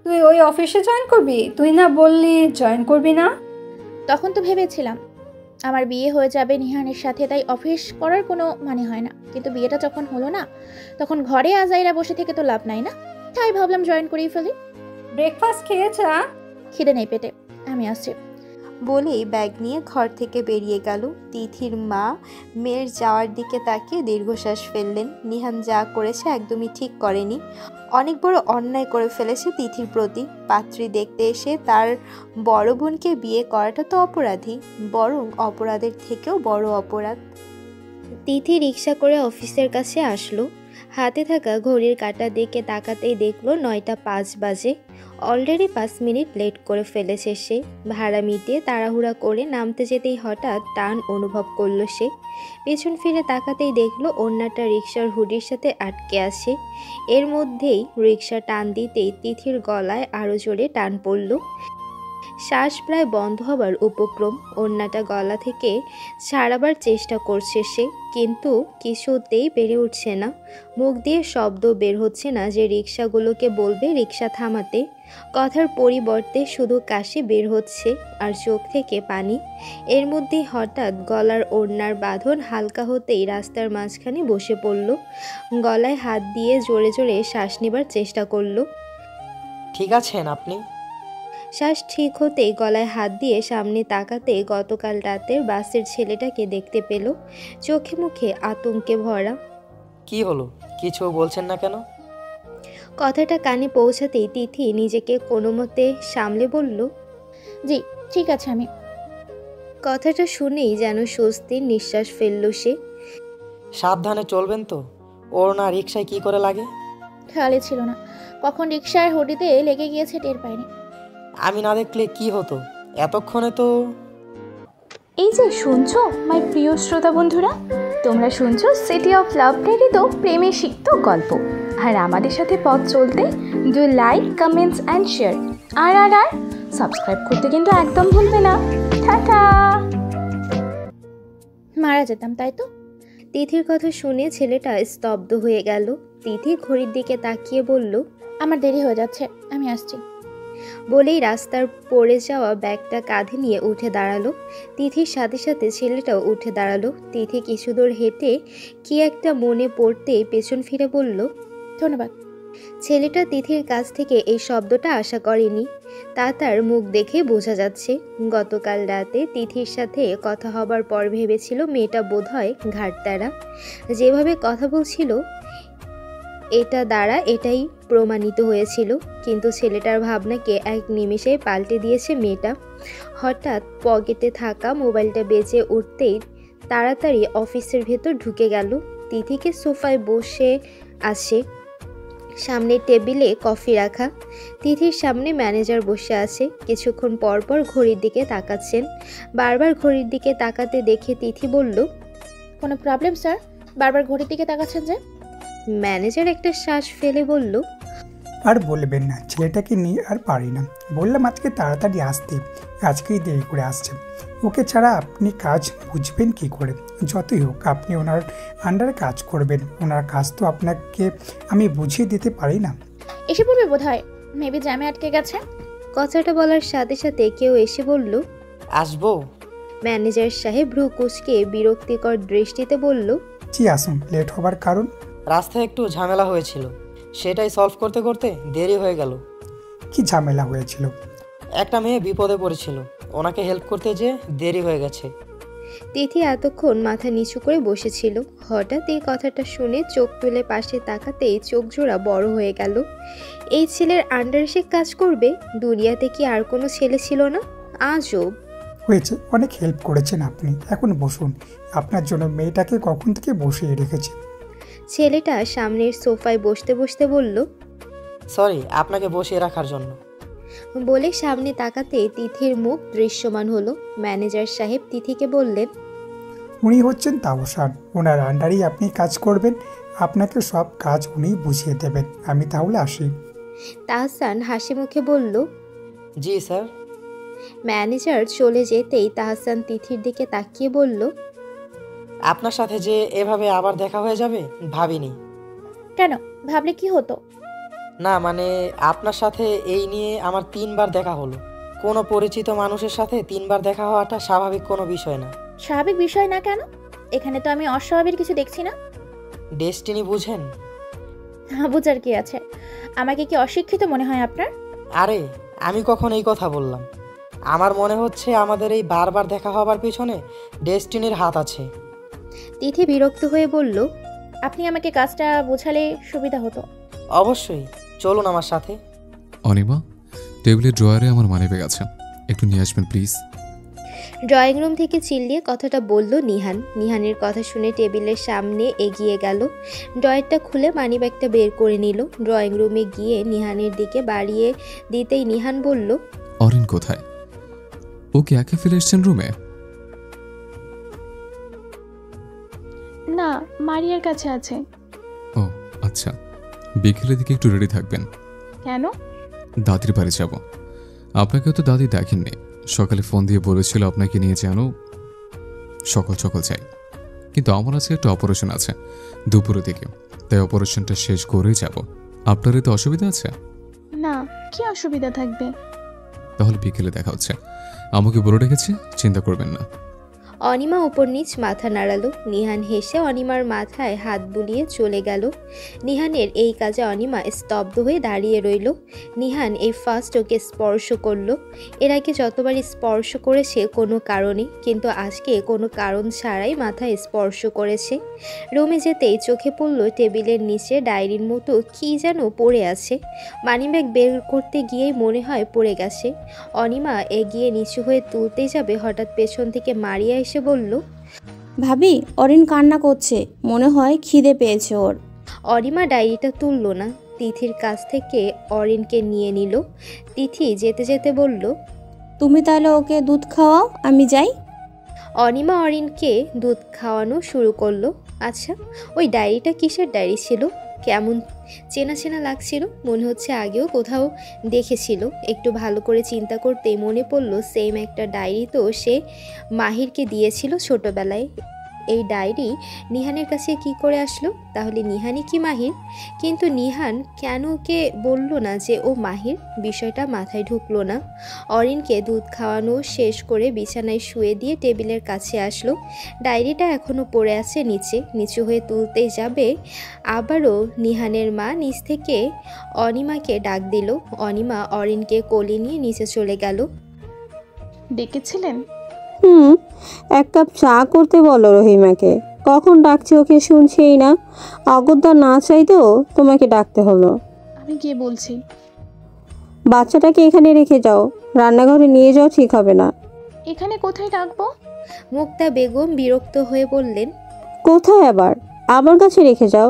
তুই ওই অফিসে জয়েন করবি? তুই না বললি জয়েন করবি না? তখন তো ভেবেছিলাম আমার বিয়ে হয়ে যাবে নিহানের সাথে, তাই অফিস করার কোনো মানে হয় না। কিন্তু বিয়েটা যখন হলো না, তখন ঘরে আজাইরা বসে থেকে তো লাভ নাই না, তাই ভাবলাম জয়েন করেই ফেলি। ব্রেকফাস্ট খেয়েছা? খিদে নেই পেটে, আমি আসছি। বলেই ব্যাগ নিয়ে ঘর থেকে বেরিয়ে গেল। তিথির মা মেয়ের যাওয়ার দিকে তাকিয়ে দীর্ঘশ্বাস ফেললেন। নিহান যা করেছে একদমই ঠিক করেনি, অনেক বড় অন্যায় করে ফেলেছে তিথির প্রতি। পাত্রী দেখতে এসে তার বড় বোনকে বিয়ে করাটা তো অপরাধী, বরং অপরাধের থেকেও বড় অপরাধ। তিথি রিক্সা করে অফিসের কাছে আসলো। হাতে থাকা ঘড়ির কাঁটা দিকে তাকাতেই দেখলো 9টা 5 বাজে। অলরেডি 5 মিনিট লেট করে ফেলেছে সে। ভাড়া মিটিয়ে তাড়াহুড়া করে নামতে যেতেই হঠাৎ টান অনুভব করলো সে। পেছন ফিরে তাকাতেই দেখলো ওড়নাটা রিক্সার হুডির সাথে আটকে আছে। এর মধ্যেই রিক্সা টান দিতেই তিথির গলায় আরও জোরে টান পড়ল। শ্বাস প্রায় বন্ধ হবার উপক্রম। ওড়নাটা গলা থেকে ছাড়াবার চেষ্টা করছে সে, কিন্তু কিছুতেই বেড়ে উঠছে না। মুখ দিয়ে শব্দ বের হচ্ছে না যে রিক্সাগুলোকে বলবে রিক্সা থামাতে। কথার পরিবর্তে শুধু কাশি বের হচ্ছে আর চোখ থেকে পানি। এর মধ্যেই হঠাৎ গলার ওড়নার বাঁধন হালকা হতেই রাস্তার মাঝখানে বসে পড়ল। গলায় হাত দিয়ে জোরে জোরে শ্বাস নেবার চেষ্টা করলো। ঠিক আছেন আপনি? শ্বাস ঠিক হতেই গলায় হাত দিয়ে সামনে তাকাতে গতকাল রাতের বাসের ছেলেটাকে দেখতে পেল, চোখে মুখে আতঙ্কে ভরা। কি হলো, কিছু বলছেন না কেন? কথাটা কানে পৌঁছাতেই তিথি নিজেকে কোনো মতে সামলে বলল, জি ঠিক আছে আমি। কথাটা শুনেই যেন স্বস্তির নিঃশ্বাস ফেলল সে। সাবধানে চলবেন তো, ওড়না রিক্সায় কি করে লাগে? খেয়ালই ছিল না, কখন রিক্সার হুডিতে লেগে গিয়েছে টের পাইনি। আমি না দেখলে কি হতো, এতক্ষণে তো। এই যে শুনছো মাই প্রিয় শ্রোতা বন্ধুরা, তোমরা শুনছো সিটি অফ লাভ প্রেরিত প্রেমে সিক্ত গল্প। আর আমাদের সাথে পথ চলতে do like, comments and share. আর সাবস্ক্রাইব করতে কিন্তু একদম ভুলবে না। টাটা। মারা যেতাম তাই তো। তিথির কথা শুনে ছেলেটা স্তব্ধ হয়ে গেল। তিথি ঘড়ির দিকে তাকিয়ে বলল, আমার দেরি হয়ে যাচ্ছে, আমি আসছি। বলেই রাস্তার পড়ে যাওয়া ব্যাগটা কাঁধে নিয়ে উঠে দাঁড়ালো। তিথির সাথে সাথে ছেলেটাও উঠে দাঁড়ালো। তিথি কিছু দূর হেঁটে কি একটা মনে পড়তেই পেছন ফিরে বলল, ধন্যবাদ। ছেলেটা তিথির কাছ থেকে এই শব্দটা আশা করেনি, তা তার মুখ দেখে বোঝা যাচ্ছে। গতকাল রাতে তিথির সাথে কথা হবার পর ভেবেছিল মেয়েটা বোধহয় ঘাটতারা। যেভাবে কথা বলছিল এটা দ্বারা এটাই প্রমাণিত হয়েছিল, কিন্তু ছেলেটার ভাবনাকে এক নিমেষে পাল্টে দিয়েছে মেয়েটা। হঠাৎ পকেটে থাকা মোবাইলটা বেজে উঠতেই তাড়াতাড়ি অফিসের ভেতর ঢুকে গেল। তিথিকে সোফায় বসে আছে, সামনে টেবিলে কফি রাখা। তিথির সামনে ম্যানেজার বসে আছে, কিছুক্ষণ পর পর ঘড়ির দিকে তাকাচ্ছেন। বারবার ঘড়ির দিকে তাকাতে দেখে তিথি বলল, কোনো প্রবলেম স্যার? বারবার ঘড়ির দিকে তাকাচ্ছেন যে? ম্যানেজার একটা শ্বাস ফেলে বলল, আর বলবেন না, ছেলেটাকে নিয়ে আর পারি না। বললাম আজকে তাড়াতাড়ি আসতে, আজকেই দেরি করে আসছেন। ওকে ছাড়া আপনি কাজ বুঝবেন কি করে? যতই হোক আপনি ওনার আন্ডারে কাজ করবেন, ওনার কাজ তো আপনাকে আমি বুঝিয়ে দিতে পারি না। এসে পড়বে বোধ হয়, মেবি জ্যামে আটকে গেছে। কথাটা বলার সাথে সাথে কেউ এসে বলল, আসবো? ম্যানেজার সাহেব ভ্রু কুঁচকে বিরক্তিকর দৃষ্টিতে বলল, জি আসুন। লেট হবার কারণ? রাস্তায় একটু ঝামেলা হয়েছিল, সেটাই সলভ করতে করতে দেরি হয়ে গেল। কি ঝামেলা হয়েছিল? একটা মেয়ে বিপদে পড়েছিল, ওনাকে হেল্প করতে যে দেরি হয়ে গেছে। তিথি এতক্ষণ মাথা নিচু করে বসেছিল। হঠাৎ এই কথাটা শুনে চোখ তুলে পাশে তাকাতেই চোখ জোড়া বড় হয়ে গেল। এই ছেলের আন্ডারে সে কাজ করবে? দুনিয়াতে কি আর কোনো ছেলে ছিল না? আজব। হয়েছে, অনেক হেল্প করেছেন আপনি, এখন বসুন। আপনার জন্য মেয়েটাকে কখন থেকে বসিয়ে রেখেছি। ছেলেটা সামনের সোফায় বসতে বসতে বলল, সরি আপনাকে বসিয়ে রাখার জন্য। বলে সামনে তাকাতে তিথির মুখ দৃশ্যমান হলো। ম্যানেজার সাহেব তিথিকে বললেন, উনি হচ্ছেন তাওসান, ওনার আন্ডারেই আপনি কাজ করবেন, আপনাকে সব কাজ উনি বুঝিয়ে দেবেন। আমি তাহলে আসি। তাহসান হাসি মুখে বলল, জি স্যার। ম্যানেজার চলে যেতেই তাহসান তিথির দিকে তাকিয়ে বলল, আপনার সাথে যে এভাবে আবার দেখা হয়ে যাবে ভাবিনি। কেন, ভাবলে কি হতো? না মানে আপনার সাথে এই নিয়ে আমার 3বার দেখা হলো। কোনো পরিচিত মানুষের সাথে 3বার দেখা হওয়াটা স্বাভাবিক কোনো বিষয় না। স্বাভাবিক বিষয় না কেন? এখানে তো আমি অস্বাভাবিক কিছু দেখছি না। ডেস্টিনি বুঝেন? বুঝার কি আছে? আমাকে কি অশিক্ষিত মনে হয় আপনার? আরে আমি কখন এই কথা বললাম? আমার মনে হচ্ছে আমাদের এই বারবার দেখা হবার পিছনে ডেস্টিনির হাত আছে। তিথি বিরক্ত হয়ে বলল, আপনি আমাকে কাজটা বোঝালে সুবিধা হতো। অবশ্যই, চলুন আমার সাথে। অনিমা, টেবিলের ড্রয়ারে আমার মানিব্যাগ আছে, একটু নিয়ে আসবেন প্লিজ। ড্রয়িং রুম থেকে চিল্লিয়ে কথাটা বলল নিহান। নিহানের কথা শুনে টেবিলের সামনে এগিয়ে গেল, ড্রয়ারটা খুলে মানিব্যাগটা বের করে নিল। ড্রয়িং রুমে গিয়ে নিহানের দিকে বাড়িয়ে দিতেই নিহান বলল, অরিন কোথায়? ওকে একা ফেলে এসছেন রুমে? না, মারিয়ার কাছে আছে। ও আচ্ছা, বিকেলের দিকে একটু রেডি থাকবেন। কেন? দাদির বাড়ি যাব। আপনাকেও তো দাদি দেখেননি, সকালে ফোন দিয়ে বলেছিল আপনাকে নিয়ে যেন সকাল সকাল চাই, কিন্তু আমার আজকে একটা অপারেশন আছে দুপুরের দিকে, তাই অপারেশনটা শেষ করেই যাব। আপনার এতে অসুবিধা আছে? না, কি অসুবিধা থাকবে? তাহলে বিকেলে দেখা হচ্ছে। আমাকে বলে রেখেছি, চিন্তা করবেন না। অনিমা উপর নিচ মাথা নাড়ালো। নিহান হেসে অনিমার মাথায় হাত বুলিয়ে চলে গেল। নিহানের এই কাজে অনিমা স্তব্ধ হয়ে দাঁড়িয়ে রইল। নিহান এই ফার্স্ট ওকে স্পর্শ করলো। এর আগে যতবার স্পর্শ করেছে কোনো কারণে, কিন্তু আজকে কোনো কারণ ছাড়াই মাথায় স্পর্শ করেছে। রুমে যেতেই চোখে পড়ল টেবিলের নিচে ডায়েরির মতো কী যেন পড়ে আছে। মানিব্যাগ বের করতে গিয়েই মনে হয় পড়ে গেছে। অনিমা এগিয়ে নিচু হয়ে তুলতে যাবে, হঠাৎ পেছন থেকে মারিয়া এসে বলল, ভাবি, অরিন কান্না করছে, মনে হয় খিদে পেয়েছে ওর। অনিমা ডায়েরিটা তুলল না, তিথির কাছ থেকে অরিনকে নিয়ে নিল। তিথি যেতে যেতে বলল, তুমি তাহলে ওকে দুধ খাওয়াও, আমি যাই। অনিমা অরিনকে দুধ খাওয়ানো শুরু করলো। আচ্ছা, ওই ডায়েরিটা কিসের ডায়েরি ছিল? কেমন চেনা চেনা লাগছিল, মনে হচ্ছে আগেও কোথাও দেখেছিল। একটু ভালো করে চিন্তা করতেই মনে পড়লো সেম একটা ডায়েরি তো সে মাহিরকে দিয়েছিল ছোটবেলায়। এই ডায়েরি নিহানের কাছে কি করে আসলো? তাহলে নিহানই কি মাহির? কিন্তু নিহান কেন ওকে বলল না যে ও মাহির? বিষয়টা মাথায় ঢুকলো না। অরিনকে দুধ খাওয়ানো শেষ করে বিছানায় শুয়ে দিয়ে টেবিলের কাছে আসলো। ডায়েরিটা এখনও পড়ে আছে নিচে। নিচু হয়ে তুলতেই যাবে, আবারও নিহানের মা নিচ থেকে অনিমাকে ডাক দিল। অনিমা অরিনকে কোলে নিয়ে নিচে চলে গেল। ডেকেছিলেন? এক কাপ চা করতে বলো রহিমাকে। কখন ডাকছে ওকে শুনছেই না। অগত্যা না চাইতেও তোমাকে ডাকতে হলো। আমি গিয়ে বলছি। বাচ্চাটাকে এখানে রেখে যাও, রান্নাঘরে নিয়ে যাও, ঠিক হবে না। এখানে কোথায় রাখবো? মুক্তা বেগম বিরক্ত হয়ে বললেন, কোথায় আবার? আমার কাছে রেখে যাও।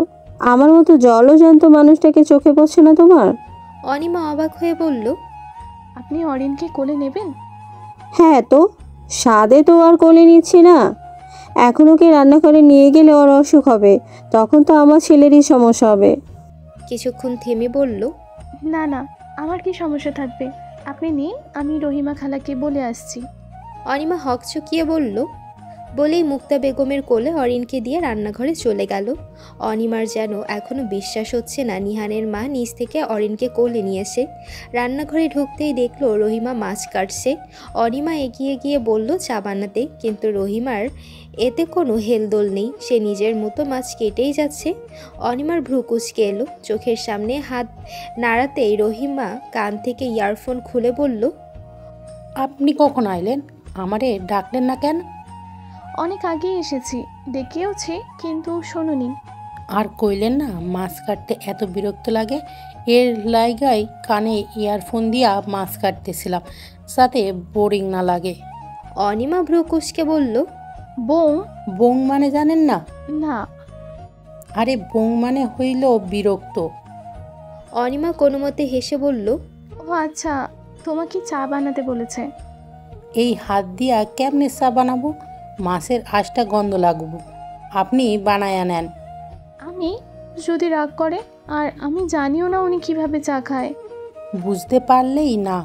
আমার মতো জলজ্যান্ত মানুষটাকে চোখে পড়ছে না তোমার? অনিমা অবাক হয়ে বলল, আপনি অরিনকে কোলে নেবেন? হ্যাঁ তো, স্বাদে তো আর কোলে নিচ্ছি না। এখন ওকে রান্নাঘরে নিয়ে গেলে ওর অসুখ হবে, তখন তো আমার ছেলেরই সমস্যা হবে। কিছুক্ষণ থেমে বলল, না না, আমার কি সমস্যা থাকবে? আপনি নিন, আমি রহিমা খালাকে বলে আসছি। অনিমা হকচকিয়ে বলল। বলেই মুক্তা বেগমের কোলে অরিনকে দিয়ে রান্নাঘরে চলে গেল। অনিমার যেন এখনও বিশ্বাস হচ্ছে না নিহানের মা নিচ থেকে অরিনকে কোলে নিয়েছে। রান্নাঘরে ঢুকতেই দেখলো রহিমা মাছ কাটছে। অনিমা এগিয়ে গিয়ে বলল চা বানাতে, কিন্তু রহিমার এতে কোনো হেলদোল নেই। সে নিজের মতো মাছ কেটেই যাচ্ছে। অনিমার ভ্রু কুঁচকে এলো। চোখের সামনে হাত নাড়াতেই রহিমা কান থেকে ইয়ারফোন খুলে বলল, আপনি কখন আইলেন? আমারে ডাকলেন না কেন? অনেক আগে এসেছি, ডেকেওছি, কিন্তু শোনোনি। আর কইলেন না মাছ কাটতে এত বিরক্ত লাগে, এর লাইগাই কানে ইয়ারফোন দিয়া মাছ কাটতেছিলাম, যাতে বোরিং না লাগে। অনিমা ভ্রু কুঁচকে বলল, বং? বং মানে জানেন না? না। আরে বং মানে হইল বিরক্ত। অনিমা কোনো মতে হেসে বলল, ও আচ্ছা, তোমাকে চা বানাতে বলেছে। এই হাত দিয়া কেমনে চা বানাবো? মাছের আঁশটা গন্ধ লাগবো, আপনি বানায়া নেন। আমি? যদি রাগ করে? আর আমি জানিও না উনি কিভাবে চা খায়। বুঝতে পারলেই না,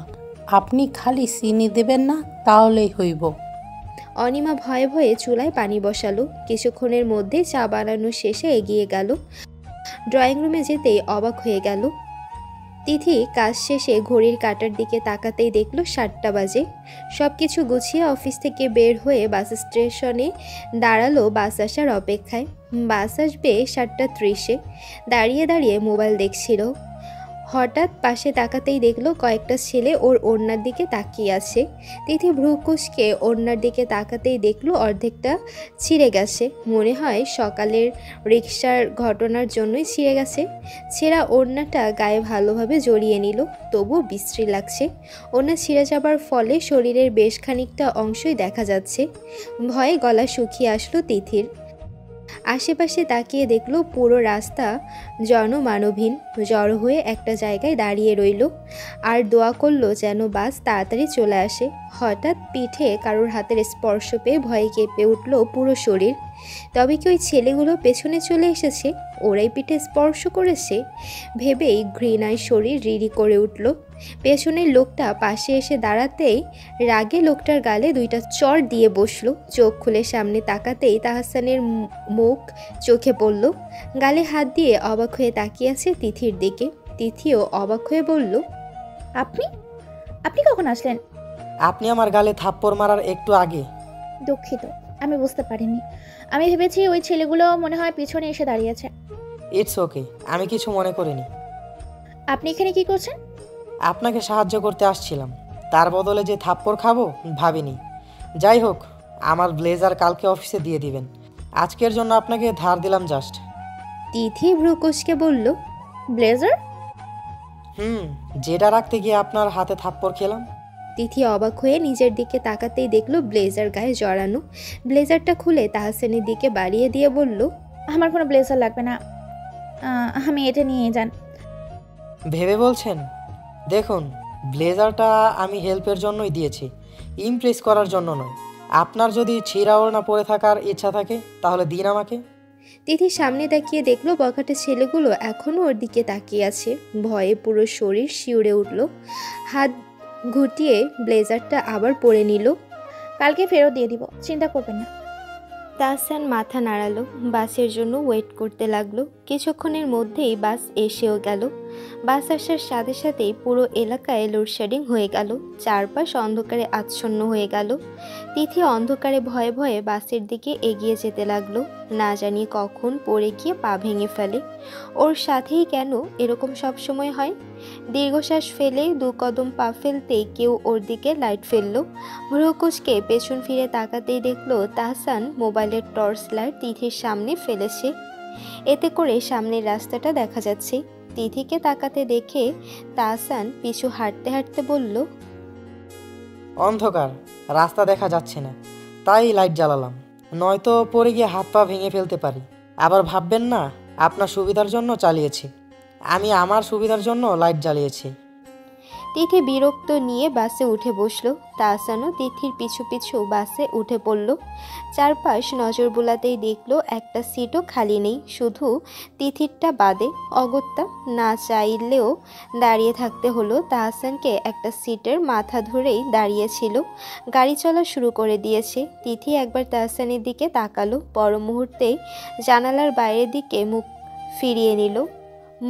আপনি খালি চিনি দেবেন না, তাহলেই হইব। অনিমা ভয়ে ভয়ে চুলায় পানি বসালো। কিছুক্ষণের মধ্যে চা বানানো শেষে এগিয়ে গেল। ড্রয়িং রুমে যেতেই অবাক হয়ে গেল। তিথি কাজ শেষে ঘড়ির কাঁটার দিকে তাকাতেই দেখলো 7টা বাজে। সব কিছু গুছিয়ে অফিস থেকে বের হয়ে বাস স্টেশনে দাঁড়ালো বাস আসার অপেক্ষায়। বাস আসবে 7টা 30-এ। দাঁড়িয়ে দাঁড়িয়ে মোবাইল দেখছিল। হঠাৎ পাশে তাকাতেই দেখলো কয়েকটা ছেলে ওর ওড়নার দিকে তাকিয়ে আছে। তিথি ভ্রু কুঁচকে ওড়নার দিকে তাকাতেই দেখলো অর্ধেকটা ছিঁড়ে গেছে। মনে হয় সকালের রিকশার ঘটনার জন্যই ছিঁড়ে গেছে। ছেঁড়া ওড়নাটা গায়ে ভালোভাবে জড়িয়ে নিল, তবুও বিশ্রী লাগছে। ওড়না ছিঁড়ে যাবার ফলে শরীরের বেশ খানিকটা অংশই দেখা যাচ্ছে। ভয়ে গলা শুকিয়ে আসলো তিথির। আশেপাশে তাকিয়ে দেখলো পুরো রাস্তা জনমানবহীন। জড়ো হয়ে একটা জায়গায় দাঁড়িয়ে রইল আর দোয়া করলো যেন বাস তাড়াতাড়ি চলে আসে। হঠাৎ পিঠে কারোর হাতের স্পর্শ পেয়ে ভয়ে কেঁপে উঠল পুরো শরীর। তবে কি ওই ছেলেগুলো পেছনে চলে এসেছে, ওরাই পিঠে স্পর্শ করেছে ভেবেই ঘৃণায় শরীর রিরি করে উঠল। পেছনের লোকটা পাশে এসে দাঁড়াতেই রাগে লোকটার গালে দুইটা চড় দিয়ে বসলো। চোখ খুলে সামনে তাকাতেই তাহসানের মুখ চোখে পড়ল। গালে হাত দিয়ে অবাক হয়ে তাকিয়ে আছে তিথির দিকে। তিথিও অবাক হয়ে বলল, আপনি আপনি কখন আসলেন? আপনি আমার গালে থাপ্পড় মারার একটু আগে। দুঃখিত, আমি বুঝতে পারিনি। আমি ভেবেছি ওই ছেলেগুলো মনে হয় পিছনে এসে দাঁড়িয়েছে। ইটস ওকে, আমি কিছু মনে করিনি। আপনি এখানে কি করছেন? আপনাকে সাহায্য করতে আসছিলাম, তার বদলে যে থাপ্পড় খাবো ভাবিনি। যাই হোক, আমার ব্লেজার কালকে অফিসে দিয়ে দিবেন, আজকের জন্য আপনাকে ধার দিলাম জাস্ট। তিথি ভ্রু কুঁচকে বলল, ব্লেজার? যেটা রাখতে গিয়ে আপনার হাতে থাপ্পড় খেলাম। তিথি অবাক হয়ে নিজের দিকে তাকাতেই দেখলো ব্লেজার গায়ে জড়ানো। ব্লেজারটা খুলে তাহসানের দিকে বাড়িয়ে দিয়ে বলল, আমার কোনো ব্লেজার লাগবে না, আমি এটা নিয়ে যান। ভেবে বলছেন? দেখুন, ব্লেজারটা আমি হেল্পের জন্যই দিয়েছি, ইমপ্রেস করার জন্য নয়। আপনার যদি ছিঁড়া ওড়না পরে থাকার ইচ্ছা থাকে তাহলে দিন আমাকে। তিথির সামনে তাকিয়ে দেখলো বখাটে ছেলেগুলো এখনও ওর দিকে তাকিয়ে আছে। ভয়ে পুরো শরীর শিউরে উঠল। হাত ঘুটিয়ে ব্লেজারটা আবার পরে নিল। কালকে ফেরত দিয়ে দিব, চিন্তা করবেন না। তাহসান মাথা নাড়ালো। বাসের জন্য ওয়েট করতে লাগলো। কিছুক্ষণের মধ্যেই বাস এসেও গেল। বাস আসার সাথে সাথেই পুরো এলাকায় লোডশেডিং হয়ে গেল। চারপাশ অন্ধকারে আচ্ছন্ন হয়ে গেল। তিথি অন্ধকারে ভয়ে ভয়ে বাসের দিকে এগিয়ে যেতে লাগলো। না জানি কখন পড়ে গিয়ে পা ভেঙে ফেলে। ওর সাথেই কেন এরকম সব সময় হয়? দীর্ঘশ্বাস ফেলে 2 কদম পা ফেলতেই কেউ ওর দিকে লাইট ফেললো। ভ্রুকুচকে পেছন ফিরে তাকাতেই দেখলো তাহসান মোবাইলের টর্চ লাইট তিথির সামনে ফেলেছে। এতে করে সামনের রাস্তাটা দেখা যাচ্ছে। তিথিকে তাকাতে দেখে তাহসান পিছু হাঁটতে হাঁটতে বলল, অন্ধকার, রাস্তা দেখা যাচ্ছে না, তাই লাইট জ্বালালাম, নয়তো পড়ে গিয়ে হাত পা ভেঙে ফেলতে পারি। আবার ভাববেন না আপনার সুবিধার জন্য চালিয়েছি, আমি আমার সুবিধার জন্য লাইট জ্বালিয়েছি। তিথি বিরক্ত নিয়ে বাসে উঠে বসলো। তাহসানও তিথির পিছু পিছু বাসে উঠে পড়ল। চারপাশ নজর বুলাতেই দেখলো একটা সিটও খালি নেই, শুধু তিথিরটা বাদে। অগত্যা না চাইলেও দাঁড়িয়ে থাকতে হলো। তাহসানকে একটা সিটের মাথা ধরেই দাঁড়িয়েছিল। গাড়ি চলা শুরু করে দিয়েছে। তিথি একবার তাহসানের দিকে তাকালো, পর মুহূর্তেই জানালার বাইরের দিকে মুখ ফিরিয়ে নিল।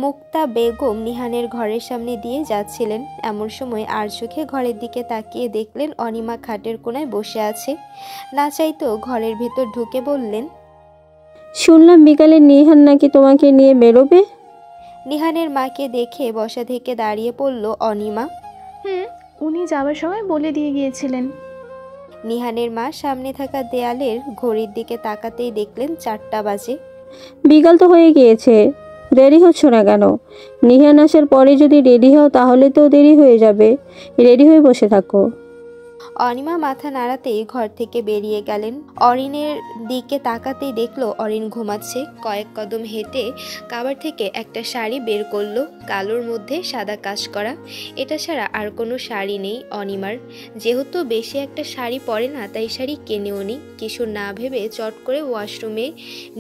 মুক্তা বেগম নিহানের ঘরের সামনে দিয়ে যাচ্ছিলেন। এমন সময় আর চোখে ঘরের দিকে তাকিয়ে দেখলেন অনিমা খাটের কোনায় বসে আছে। না চাইতেও ঘরের ভেতর ঢুকে বললেন, শুনলাম বিকালে নিহান নাকি তোমাকে নিয়ে বেরোবে। নিহানের মাকে দেখে বসা থেকে দাঁড়িয়ে পড়ল অনিমা। উনি যাওয়ার সময় বলে দিয়ে গিয়েছিলেন। নিহানের মা সামনে থাকা দেয়ালের ঘড়ির দিকে তাকাতেই দেখলেন 4টা বাজে। বিকাল তো হয়ে গিয়েছে, দেরি হচ্ছে না কেন? নিহান আসার পরে যদি রেডি হও তাহলে তো দেরি হয়ে যাবে, রেডি হয়ে বসে থাকো। অনিমা মাথা নাড়াতেই ঘর থেকে বেরিয়ে গেলেন। অরিনের দিকে তাকাতেই দেখলো অরিন ঘুমাচ্ছে। কয়েক কদম হেঁটে কাবার থেকে একটা শাড়ি বের করলো, কালোর মধ্যে সাদা কাজ করা। এটা ছাড়া আর কোনো শাড়ি নেই অনিমার। যেহেতু বেশি একটা শাড়ি পরে না, তাই শাড়ি কেনেও নি। কিছু না ভেবে চট করে ওয়াশরুমে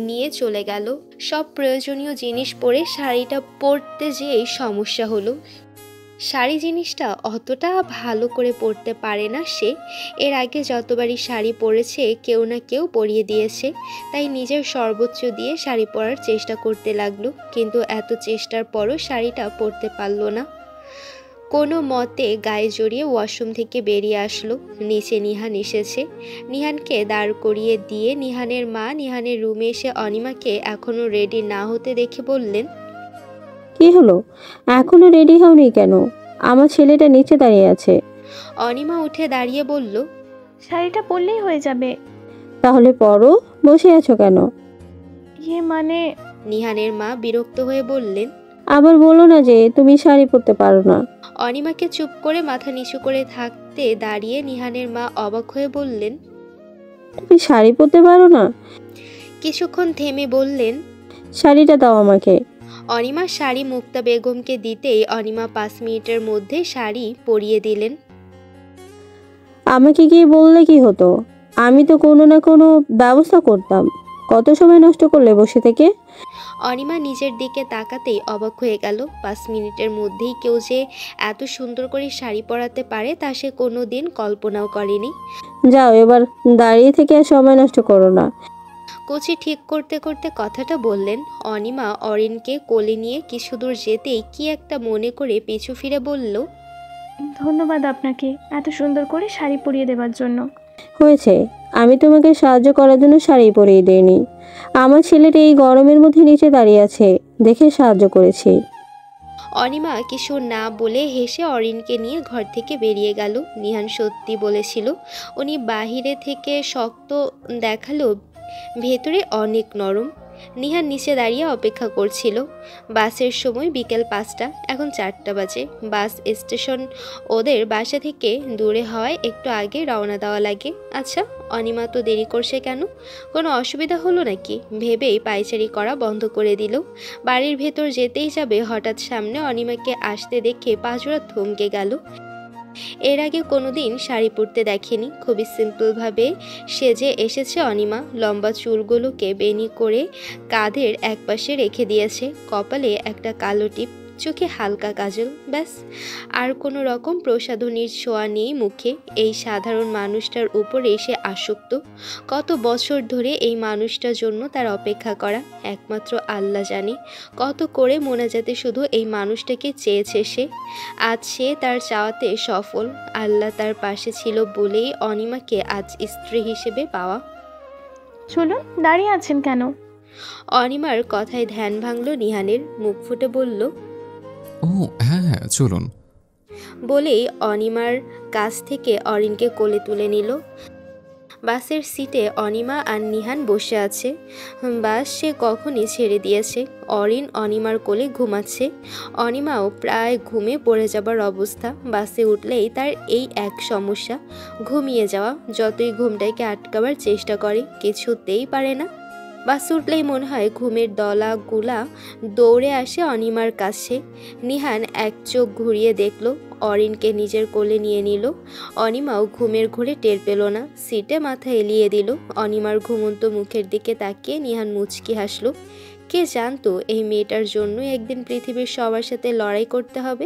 নিয়ে চলে গেল। সব প্রয়োজনীয় জিনিস পরে শাড়িটা পরতে যেয়েই সমস্যা হলো। শাড়ি জিনিসটা অতটা ভালো করে পরতে পারে না সে। এর আগে যতবারই শাড়ি পরেছে কেউ না কেউ পরিয়ে দিয়েছে, তাই নিজের সর্বোচ্চ দিয়ে শাড়ি পরার চেষ্টা করতে লাগলো। কিন্তু এত চেষ্টার পরও শাড়িটা পরতে পারল না। কোনো মতে গায়ে জড়িয়ে ওয়াশরুম থেকে বেরিয়ে আসলো। নিচে নিহান এসেছে। নিহানকে দাঁড় করিয়ে দিয়ে নিহানের মা নিহানের রুমে এসে অনিমাকে এখনও রেডি না হতে দেখে বললেন, কি হলো, এখনো রেডি হওনি কেন? আমার ছেলেটা নিচে দাঁড়িয়ে আছে। অনিমা উঠে দাঁড়িয়ে বলল, শাড়িটা পরলেই হয়ে যাবে। তাহলে পরো, বসে আছো কেন? মানে নিহানের মা বিরক্ত হয়ে বললেন। আবার বলো না যে তুমি শাড়ি পরতে পারো না। অনিমাকে চুপ করে মাথা নিচু করে থাকতে দাঁড়িয়ে নিহানের মা অবাক হয়ে বললেন, তুমি শাড়ি পরতে পারো না? কিছুক্ষণ থেমে বললেন, শাড়িটা দাও আমাকে। অনিমা শাড়ি মুক্তা বেগমকে দিতেই অনিমা 5 মিনিটের মধ্যে শাড়ি পরিয়ে দিলেন। আমাকে গিয়ে বললে কি হতো? আমি তো কোনো না কোনো ব্যবস্থা করতাম। কত সময় নষ্ট করলে বসে থেকে। অনিমা নিজের দিকে তাকাতেই অবাক হয়ে গেল। 5 মিনিটের মধ্যেই কেউ যে এত সুন্দর করে শাড়ি পরাতে পারে তা সে কোনো দিন কল্পনাও করেনি। যাও, এবার দাঁড়িয়ে থেকে আর সময় নষ্ট করো না। কোচি ঠিক করতে করতে কথাটা বললেন। অনিমা অরিনকে কোলে নিয়ে কিছু দূর যেতেই কি একটা মনে করে পিছু ফিরে বলল, ধন্যবাদ আপনাকে এত সুন্দর করে শাড়ি পরিয়ে দেওয়ার জন্য। হয়েছে, আমি তোমাকে সাহায্য করার জন্য শাড়ি পরিয়ে দিইনি। আমার ছেলেটা এই গরমের মধ্যে নিচে দাঁড়িয়ে আছে দেখে সাহায্য করেছি। অনিমা কিছু না বলে হেসে অরিনকে নিয়ে ঘর থেকে বেরিয়ে গেল। নিহান সত্যি বলেছিল, উনি বাহিরে থেকে শক্ত দেখালো, ভেতরে অনেক নরম। নিহান নিচে দাঁড়িয়ে অপেক্ষা করছিল। বাসের সময় বিকেল 5টা, এখন 4টা বাজে। বাস স্টেশন ওদের বাসা থেকে দূরে হওয়ায় একটু আগে রওনা দেওয়া লাগে। আচ্ছা, অনিমা তো দেরি করছে কেন? কোনো অসুবিধা হলো নাকি ভেবেই পায়চারি করা বন্ধ করে দিল। বাড়ির ভেতর যেতেই যাবে, হঠাৎ সামনে অনিমাকে আসতে দেখে পাজোড়া থমকে গেল। এর আগে কোনোদিন শাড়ি পরতে দেখেনি। খুবই সিম্পলভাবে সেজে এসেছে অনিমা। লম্বা চুলগুলোকে বেনি করে কাঁধের একপাশে রেখে দিয়েছে। কপালে একটা কালো টিপ, চোখে হালকা কাজল, ব্যাস। আর কোনো রকম প্রসাধনীর ছোঁয়া নেই মুখে। এই সাধারণ মানুষটার উপরে সে আসক্ত। কত বছর ধরে এই মানুষটার জন্য তার অপেক্ষা করা একমাত্র আল্লাহ জানে। কত করে মোনাজাতে শুধু এই মানুষটাকে চেয়েছে সে। আজ সে তার চাওয়াতে সফল। আল্লাহ তার পাশে ছিল বলেই অনিমাকে আজ স্ত্রী হিসেবে পাওয়া। চলুন, দাঁড়িয়ে আছেন কেন? অনিমার কথায় ধ্যান ভাঙল নিহানের। মুখ ফুটে বলল, ও হ্যাঁ হ্যাঁ চলুন। বলেই অনিমার কাছ থেকে অরিনকে কোলে তুলে নিল। বাসের সিটে অনিমা আর নিহান বসে আছে। বাস সে কখনই ছেড়ে দিয়েছে। অরিন অনিমার কোলে ঘুমাচ্ছে। অনিমাও প্রায় ঘুমে পড়ে যাবার অবস্থা। বাসে উঠলেই তার এই এক সমস্যা, ঘুমিয়ে যাওয়া। যতই ঘুমটাকে আটকাবার চেষ্টা করে কিছুতেই পারে না। বাস উঠলেই মনে হয় ঘুমের দলাগুলা দৌড়ে আসে অনিমার কাছে। নিহান এক চোখ ঘুরিয়ে দেখল, অরিনকে নিজের কোলে নিয়ে নিল। অনিমাও ঘুমের ঘোরে টের পেল না, সিটে মাথা এলিয়ে দিল। অনিমার ঘুমন্ত মুখের দিকে তাকিয়ে নিহান মুচকি হাসল। কে জানতো এই মেয়েটার জন্য একদিন পৃথিবীর সবার সাথে লড়াই করতে হবে।